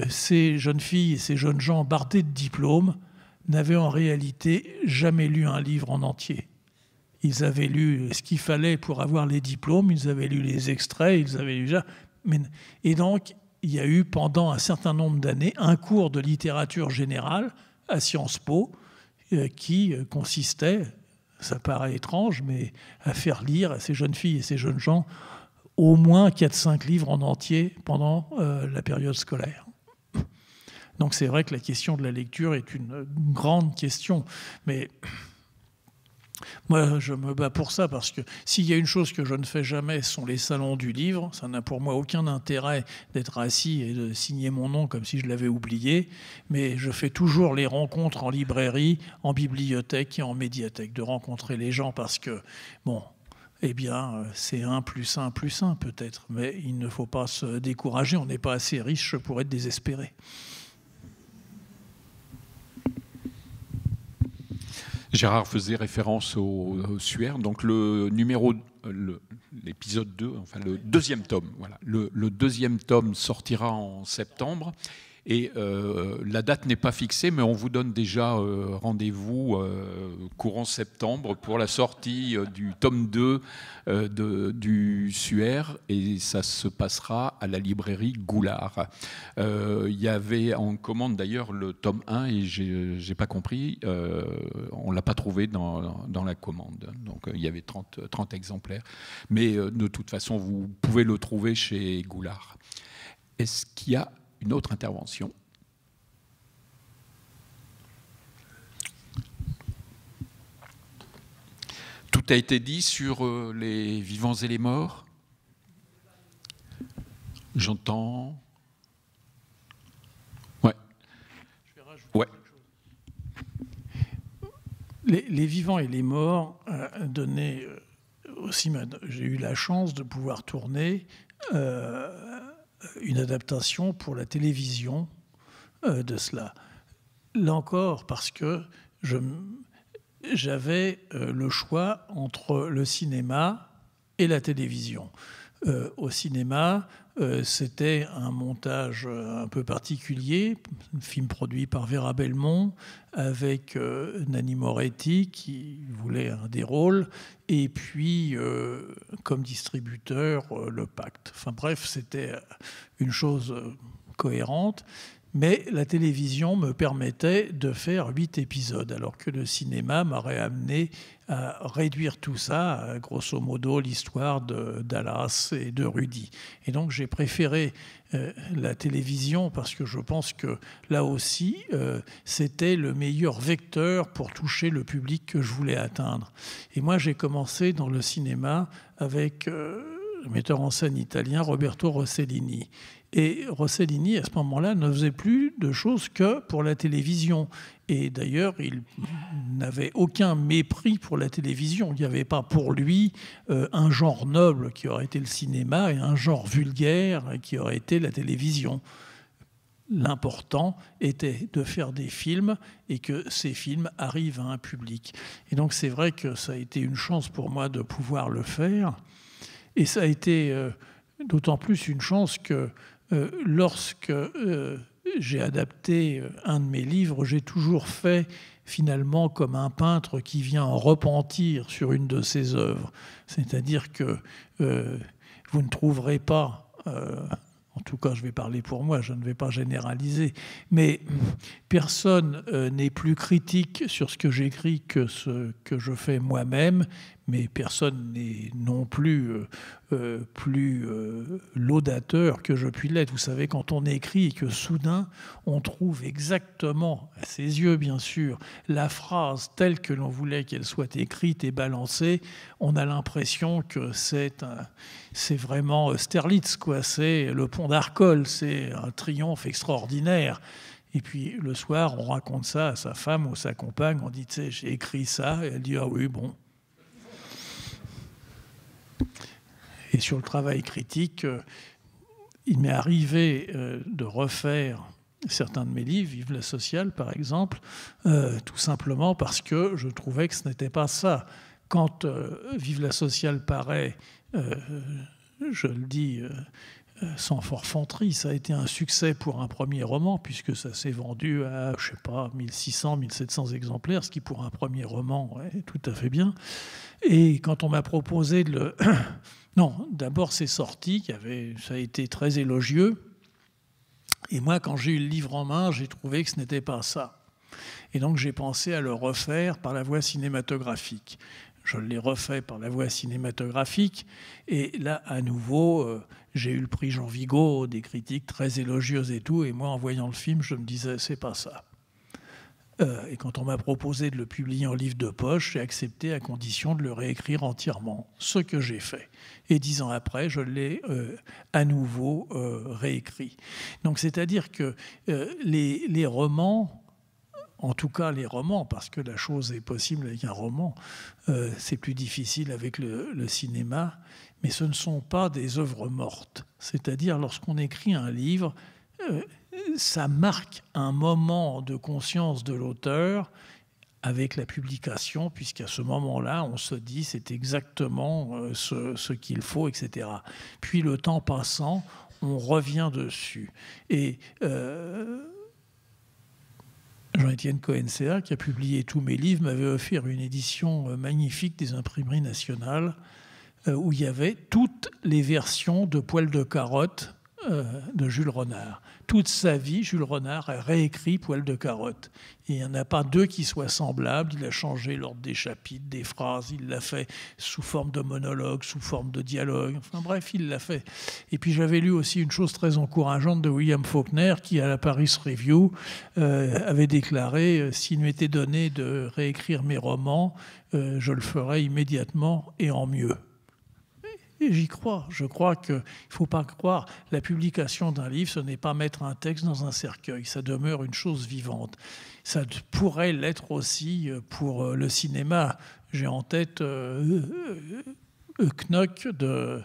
ces jeunes filles et ces jeunes gens bardés de diplômes n'avaient en réalité jamais lu un livre en entier. Ils avaient lu ce qu'il fallait pour avoir les diplômes, ils avaient lu les extraits, ils avaient lu ça. Et donc, il y a eu pendant un certain nombre d'années un cours de littérature générale à Sciences Po qui consistait, ça paraît étrange, mais à faire lire à ces jeunes filles et ces jeunes gens au moins 4-5 livres en entier pendant la période scolaire. Donc c'est vrai que la question de la lecture est une grande question, mais moi je me bats pour ça, parce que s'il y a une chose que je ne fais jamais, ce sont les salons du livre. Ça n'a pour moi aucun intérêt d'être assis et de signer mon nom comme si je l'avais oublié, mais je fais toujours les rencontres en librairie, en bibliothèque et en médiathèque, de rencontrer les gens, parce que, bon, eh bien, c'est 1 + 1 + 1 peut-être, mais il ne faut pas se décourager, on n'est pas assez riche pour être désespéré. Gérard faisait référence au Suaire, donc l'épisode 2, enfin le deuxième tome. Voilà. Le deuxième tome sortira en septembre. Et la date n'est pas fixée, mais on vous donne déjà rendez-vous courant septembre pour la sortie du tome 2 du Suaire, et ça se passera à la librairie Goulard. Il y avait en commande d'ailleurs le tome 1 et j'ai pas compris, on ne l'a pas trouvé dans la commande. Donc il y avait 30 exemplaires. Mais de toute façon, vous pouvez le trouver chez Goulard. Est-ce qu'il y a une autre intervention? Tout a été dit sur les vivants et les morts. J'entends. Ouais. Ouais. Les vivants et les morts aussi. J'ai eu la chance de pouvoir tourner une adaptation pour la télévision de cela. Là encore, parce que j'avais le choix entre le cinéma et la télévision. Au cinéma, c'était un montage un peu particulier, un film produit par Vera Belmont, avec Nanni Moretti qui voulait un des rôles, et puis comme distributeur, le Pacte. Enfin bref, c'était une chose cohérente. Mais la télévision me permettait de faire 8 épisodes, alors que le cinéma m'aurait amené à réduire tout ça à, grosso modo, l'histoire de Dallas et de Rudy. Et donc j'ai préféré la télévision parce que je pense que là aussi, c'était le meilleur vecteur pour toucher le public que je voulais atteindre. Et moi, j'ai commencé dans le cinéma avec le metteur en scène italien Roberto Rossellini. Et Rossellini, à ce moment-là, ne faisait plus de choses que pour la télévision. Et d'ailleurs, il n'avait aucun mépris pour la télévision. Il n'y avait pas pour lui un genre noble qui aurait été le cinéma et un genre vulgaire qui aurait été la télévision. L'important était de faire des films et que ces films arrivent à un public. Et donc c'est vrai que ça a été une chance pour moi de pouvoir le faire. Et ça a été d'autant plus une chance que lorsque j'ai adapté un de mes livres, j'ai toujours fait finalement comme un peintre qui vient en repentir sur une de ses œuvres. C'est-à-dire que vous ne trouverez pas, en tout cas je vais parler pour moi, je ne vais pas généraliser, mais personne n'est plus critique sur ce que j'écris que ce que je fais moi-même, mais personne n'est non plus plus laudateur que je puis l'être. Vous savez, quand on écrit et que soudain on trouve exactement, à ses yeux bien sûr, la phrase telle que l'on voulait qu'elle soit écrite et balancée, on a l'impression que c'est vraiment Austerlitz, quoi. C'est le pont d'Arcole, c'est un triomphe extraordinaire. Et puis le soir, on raconte ça à sa femme ou sa compagne, on dit, tu sais, j'ai écrit ça, et elle dit, ah oui, bon. Et sur le travail critique, il m'est arrivé de refaire certains de mes livres, Vive la sociale par exemple, tout simplement parce que je trouvais que ce n'était pas ça. Quand Vive la sociale paraît, je le dis sans forfanterie, ça a été un succès pour un premier roman, puisque ça s'est vendu à, je ne sais pas, 1600, 1700 exemplaires, ce qui pour un premier roman est tout à fait bien. Et quand on m'a proposé de le... Non, d'abord c'est sorti, ça a été très élogieux. Et moi, quand j'ai eu le livre en main, j'ai trouvé que ce n'était pas ça. Et donc j'ai pensé à le refaire par la voie cinématographique. Je l'ai refait par la voie cinématographique. Et là, à nouveau, j'ai eu le prix Jean Vigo, des critiques très élogieuses et tout. Et moi, en voyant le film, je me disais, c'est pas ça. Et quand on m'a proposé de le publier en livre de poche, j'ai accepté à condition de le réécrire entièrement, ce que j'ai fait. Et 10 ans après, je l'ai à nouveau réécrit. Donc, c'est-à-dire que les romans, en tout cas les romans, parce que la chose est possible avec un roman, c'est plus difficile avec le cinéma, mais ce ne sont pas des œuvres mortes. C'est-à-dire, lorsqu'on écrit un livre, ça marque un moment de conscience de l'auteur avec la publication, puisqu'à ce moment-là, on se dit c'est exactement ce qu'il faut, etc. Puis le temps passant, on revient dessus. Et Jean-Étienne Cohen-Céa, qui a publié tous mes livres, m'avait offert une édition magnifique des Imprimeries nationales où il y avait toutes les versions de Poil de carotte de Jules Renard. Toute sa vie, Jules Renard a réécrit Poil de carotte. Et il n'y en a pas deux qui soient semblables. Il a changé l'ordre des chapitres, des phrases. Il l'a fait sous forme de monologue, sous forme de dialogue. Enfin bref, il l'a fait. Et puis j'avais lu aussi une chose très encourageante de William Faulkner qui, à la Paris Review, avait déclaré « S'il m'était donné de réécrire mes romans, je le ferais immédiatement et en mieux ». Et j'y crois. Je crois qu'il ne faut pas croire. La publication d'un livre, ce n'est pas mettre un texte dans un cercueil. Ça demeure une chose vivante. Ça pourrait l'être aussi pour le cinéma. J'ai en tête Knock de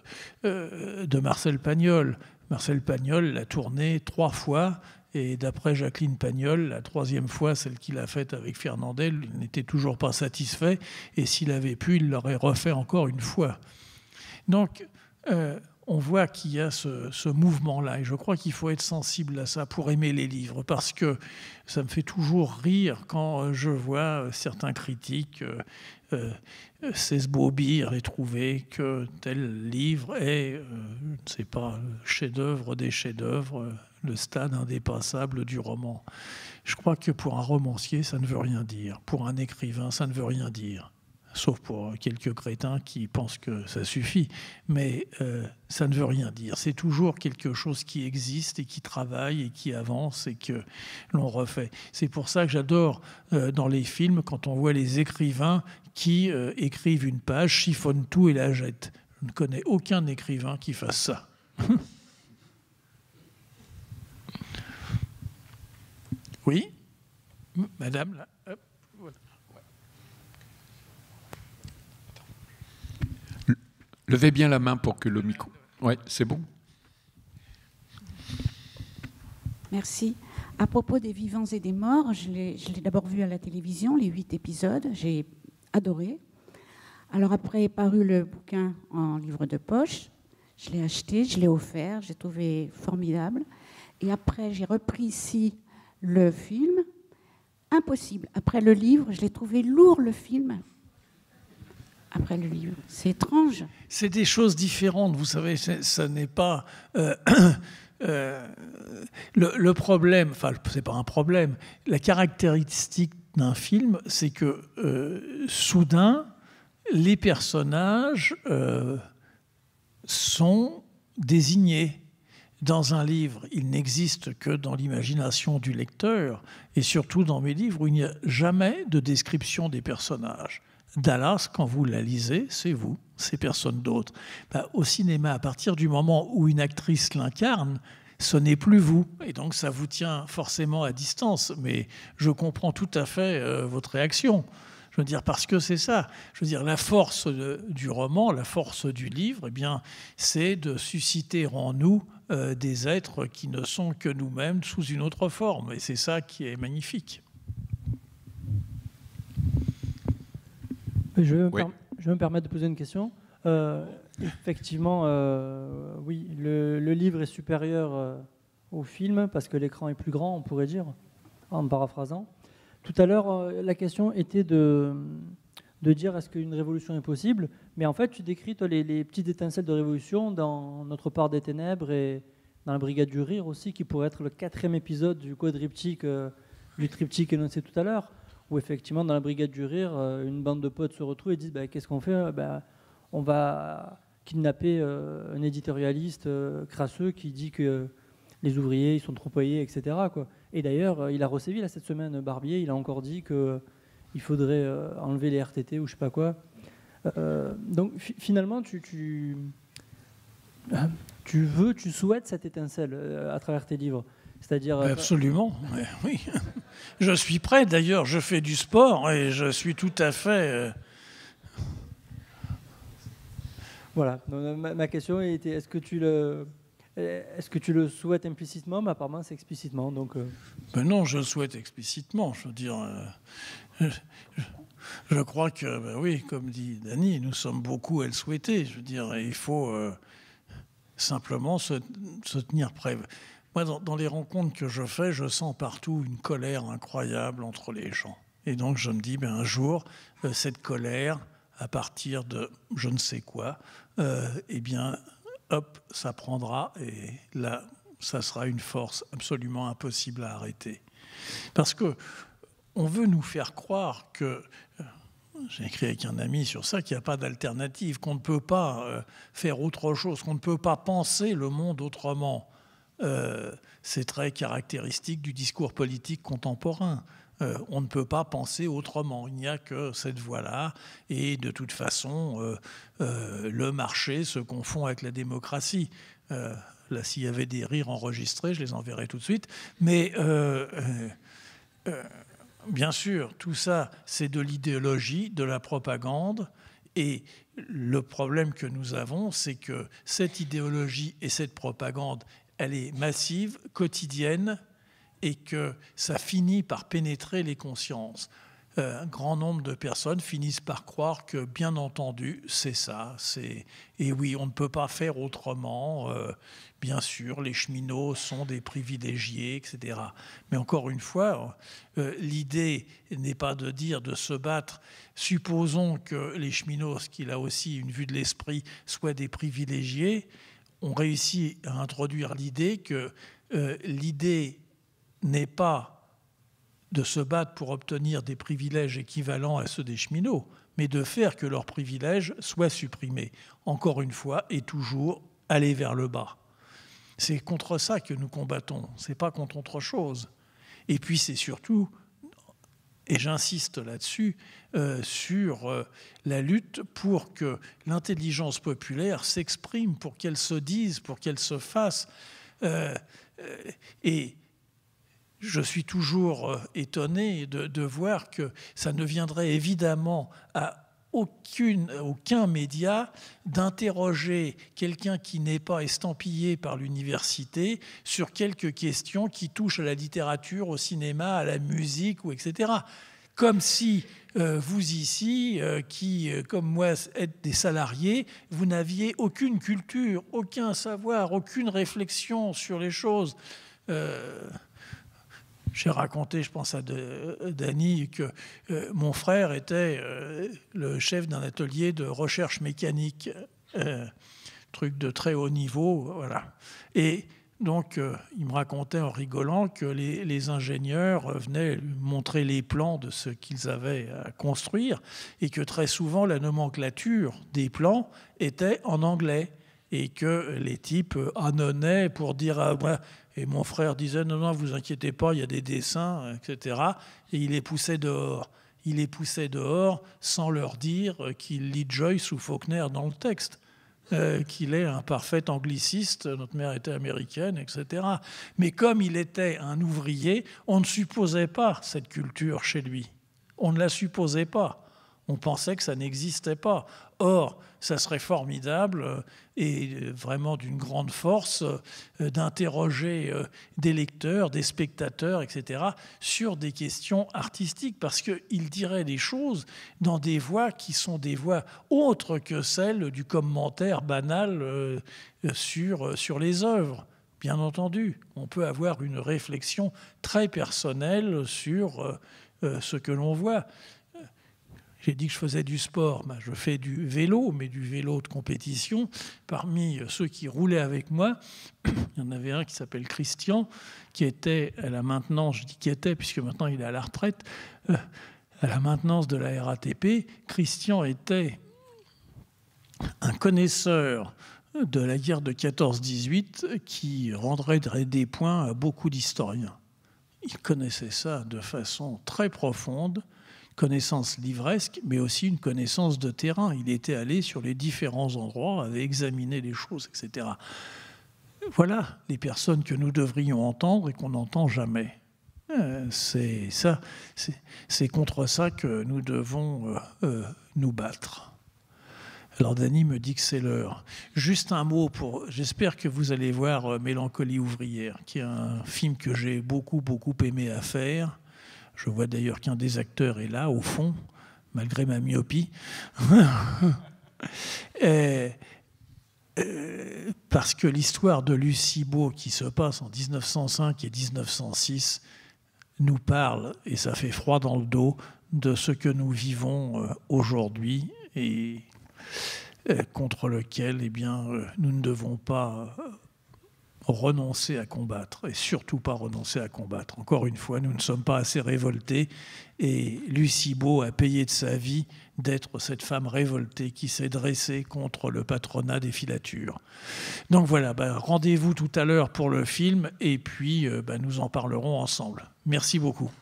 Marcel Pagnol. Marcel Pagnol l'a tourné 3 fois. Et d'après Jacqueline Pagnol, la 3e fois, celle qu'il a faite avec Fernandel, il n'était toujours pas satisfait. Et s'il avait pu, il l'aurait refait encore une fois. Donc, on voit qu'il y a ce mouvement-là. Et je crois qu'il faut être sensible à ça pour aimer les livres. Parce que ça me fait toujours rire quand je vois certains critiques s'esbaubir et trouver que tel livre est, je ne sais pas, chef-d'œuvre des chefs-d'œuvre, le stade indépassable du roman. Je crois que pour un romancier, ça ne veut rien dire. Pour un écrivain, ça ne veut rien dire. Sauf pour quelques crétins qui pensent que ça suffit. Mais ça ne veut rien dire. C'est toujours quelque chose qui existe et qui travaille et qui avance et que l'on refait. C'est pour ça que j'adore dans les films, quand on voit les écrivains qui écrivent une page, chiffonnent tout et la jettent. Je ne connais aucun écrivain qui fasse ça. Oui, madame, là. Hop, voilà. Levez bien la main pour que le micro... Oui, c'est bon. Merci. À propos des vivants et des morts, je l'ai d'abord vu à la télévision, les 8 épisodes. J'ai adoré. Alors après est paru le bouquin en livre de poche. Je l'ai acheté, je l'ai offert, j'ai trouvé formidable. Et après, j'ai repris ici le film. Impossible. Après le livre, je l'ai trouvé lourd, le film. Après le livre. C'est étrange. C'est des choses différentes, vous savez, ça n'est pas... le problème, enfin, c'est pas un problème, la caractéristique d'un film, c'est que soudain, les personnages sont désignés. Dans un livre, il n'existe que dans l'imagination du lecteur, et surtout dans mes livres où il n'y a jamais de description des personnages. Dallas, quand vous la lisez, c'est vous, c'est personne d'autre. Au cinéma, à partir du moment où une actrice l'incarne, ce n'est plus vous. Et donc, ça vous tient forcément à distance. Mais je comprends tout à fait votre réaction. Je veux dire, parce que c'est ça. Je veux dire, la force du roman, la force du livre, eh bien, c'est de susciter en nous des êtres qui ne sont que nous-mêmes sous une autre forme. Et c'est ça qui est magnifique. Je vais me permettre de poser une question. Effectivement, oui, le livre est supérieur au film parce que l'écran est plus grand, on pourrait dire, en paraphrasant. Tout à l'heure, la question était de dire est-ce qu'une révolution est possible, mais en fait, tu décris toi, les petites étincelles de révolution dans Notre part des ténèbres et dans La Brigade du Rire aussi, qui pourrait être le 4e épisode du quadriptyque, du triptyque énoncé tout à l'heure, où effectivement, dans La Brigade du Rire, une bande de potes se retrouve et disent qu'est-ce qu'on fait ? On va kidnapper un éditorialiste crasseux qui dit que les ouvriers ils sont trop payés, etc. quoi. Et d'ailleurs, il a resévi là, cette semaine, Barbier, il a encore dit qu'il faudrait enlever les RTT ou je sais pas quoi. Donc finalement, tu souhaites cette étincelle à travers tes livres. C'est-à-dire, absolument, oui. Je suis prêt, d'ailleurs, je fais du sport et je suis tout à fait... Voilà, donc, ma question était, est-ce que tu le souhaites implicitement? Mais apparemment, c'est explicitement. Donc, non, je le souhaite explicitement. Je veux dire, je crois que, oui, comme dit Dany, nous sommes beaucoup à le souhaiter. Je veux dire, il faut simplement se tenir prêt. Moi, dans les rencontres que je fais, je sens partout une colère incroyable entre les gens. Et donc, je me dis, un jour, cette colère, à partir de je ne sais quoi, eh bien, hop, ça prendra et là, ça sera une force absolument impossible à arrêter. Parce que on veut nous faire croire que, j'ai écrit avec un ami sur ça, qu'il n'y a pas d'alternative, qu'on ne peut pas faire autre chose, qu'on ne peut pas penser le monde autrement. C'est très caractéristique du discours politique contemporain. On ne peut pas penser autrement. Il n'y a que cette voie-là. Et de toute façon, le marché se confond avec la démocratie. Là, s'il y avait des rires enregistrés, je les enverrai tout de suite. Mais bien sûr, tout ça, c'est de l'idéologie, de la propagande. Et le problème que nous avons, c'est que cette idéologie et cette propagande, elle est massive, quotidienne, et que ça finit par pénétrer les consciences. Un grand nombre de personnes finissent par croire que, bien entendu, c'est ça. Et oui, on ne peut pas faire autrement. Bien sûr, les cheminots sont des privilégiés, etc. Mais encore une fois, l'idée n'est pas de dire de se battre. Supposons que les cheminots, ce qui a aussi une vue de l'esprit, soient des privilégiés. On réussit à introduire l'idée que l'idée n'est pas de se battre pour obtenir des privilèges équivalents à ceux des cheminots, mais de faire que leurs privilèges soient supprimés. Encore une fois, et toujours aller vers le bas. C'est contre ça que nous combattons, c'est pas contre autre chose. Et puis c'est surtout, et j'insiste là-dessus, sur la lutte pour que l'intelligence populaire s'exprime, pour qu'elle se dise, pour qu'elle se fasse. Et je suis toujours étonné de voir que ça ne viendrait évidemment à aucun média d'interroger quelqu'un qui n'est pas estampillé par l'université sur quelques questions qui touchent à la littérature, au cinéma, à la musique, ou etc. Comme si vous ici, qui, comme moi, êtes des salariés, vous n'aviez aucune culture, aucun savoir, aucune réflexion sur les choses. J'ai raconté, je pense à Dany, que mon frère était le chef d'un atelier de recherche mécanique, truc de très haut niveau, voilà. Et donc, il me racontait en rigolant que les ingénieurs venaient lui montrer les plans de ce qu'ils avaient à construire et que très souvent, la nomenclature des plans était en anglais et que les types annonnaient pour dire « ah, et mon frère disait « non, non, vous inquiétez pas, il y a des dessins, etc. » Et il les poussait dehors. Il les poussait dehors sans leur dire qu'il lit Joyce ou Faulkner dans le texte, qu'il est un parfait angliciste, notre mère était américaine, etc. Mais comme il était un ouvrier, on ne supposait pas cette culture chez lui. On ne la supposait pas. On pensait que ça n'existait pas. Or, ça serait formidable et vraiment d'une grande force d'interroger des lecteurs, des spectateurs, etc., sur des questions artistiques, parce qu'ils diraient des choses dans des voix qui sont des voix autres que celles du commentaire banal sur les œuvres. Bien entendu, on peut avoir une réflexion très personnelle sur ce que l'on voit. J'ai dit que je faisais du sport. Ben, je fais du vélo, mais du vélo de compétition. Parmi ceux qui roulaient avec moi, il y en avait un qui s'appelle Christian, qui était à la maintenance, je dis qui était, puisque maintenant il est à la retraite, à la maintenance de la RATP. Christian était un connaisseur de la guerre de 14-18 qui rendrait des points à beaucoup d'historiens. Il connaissait ça de façon très profonde, connaissance livresque, mais aussi une connaissance de terrain. Il était allé sur les différents endroits, avait examiné les choses, etc. Voilà les personnes que nous devrions entendre et qu'on n'entend jamais. C'est ça, c'est contre ça que nous devons nous battre. Alors Dany me dit que c'est l'heure. Juste un mot pour... J'espère que vous allez voir Mélancolie ouvrière, qui est un film que j'ai beaucoup aimé à faire. Je vois d'ailleurs qu'un des acteurs est là, au fond, malgré ma myopie. Parce que l'histoire de Lucie Beau, qui se passe en 1905 et 1906, nous parle, et ça fait froid dans le dos, de ce que nous vivons aujourd'hui et contre lequel eh bien, nous ne devons pas renoncer à combattre, et surtout pas renoncer à combattre. Encore une fois, nous ne sommes pas assez révoltés, et Lucie Beau a payé de sa vie d'être cette femme révoltée qui s'est dressée contre le patronat des filatures. Donc voilà, rendez-vous tout à l'heure pour le film, et puis nous en parlerons ensemble. Merci beaucoup.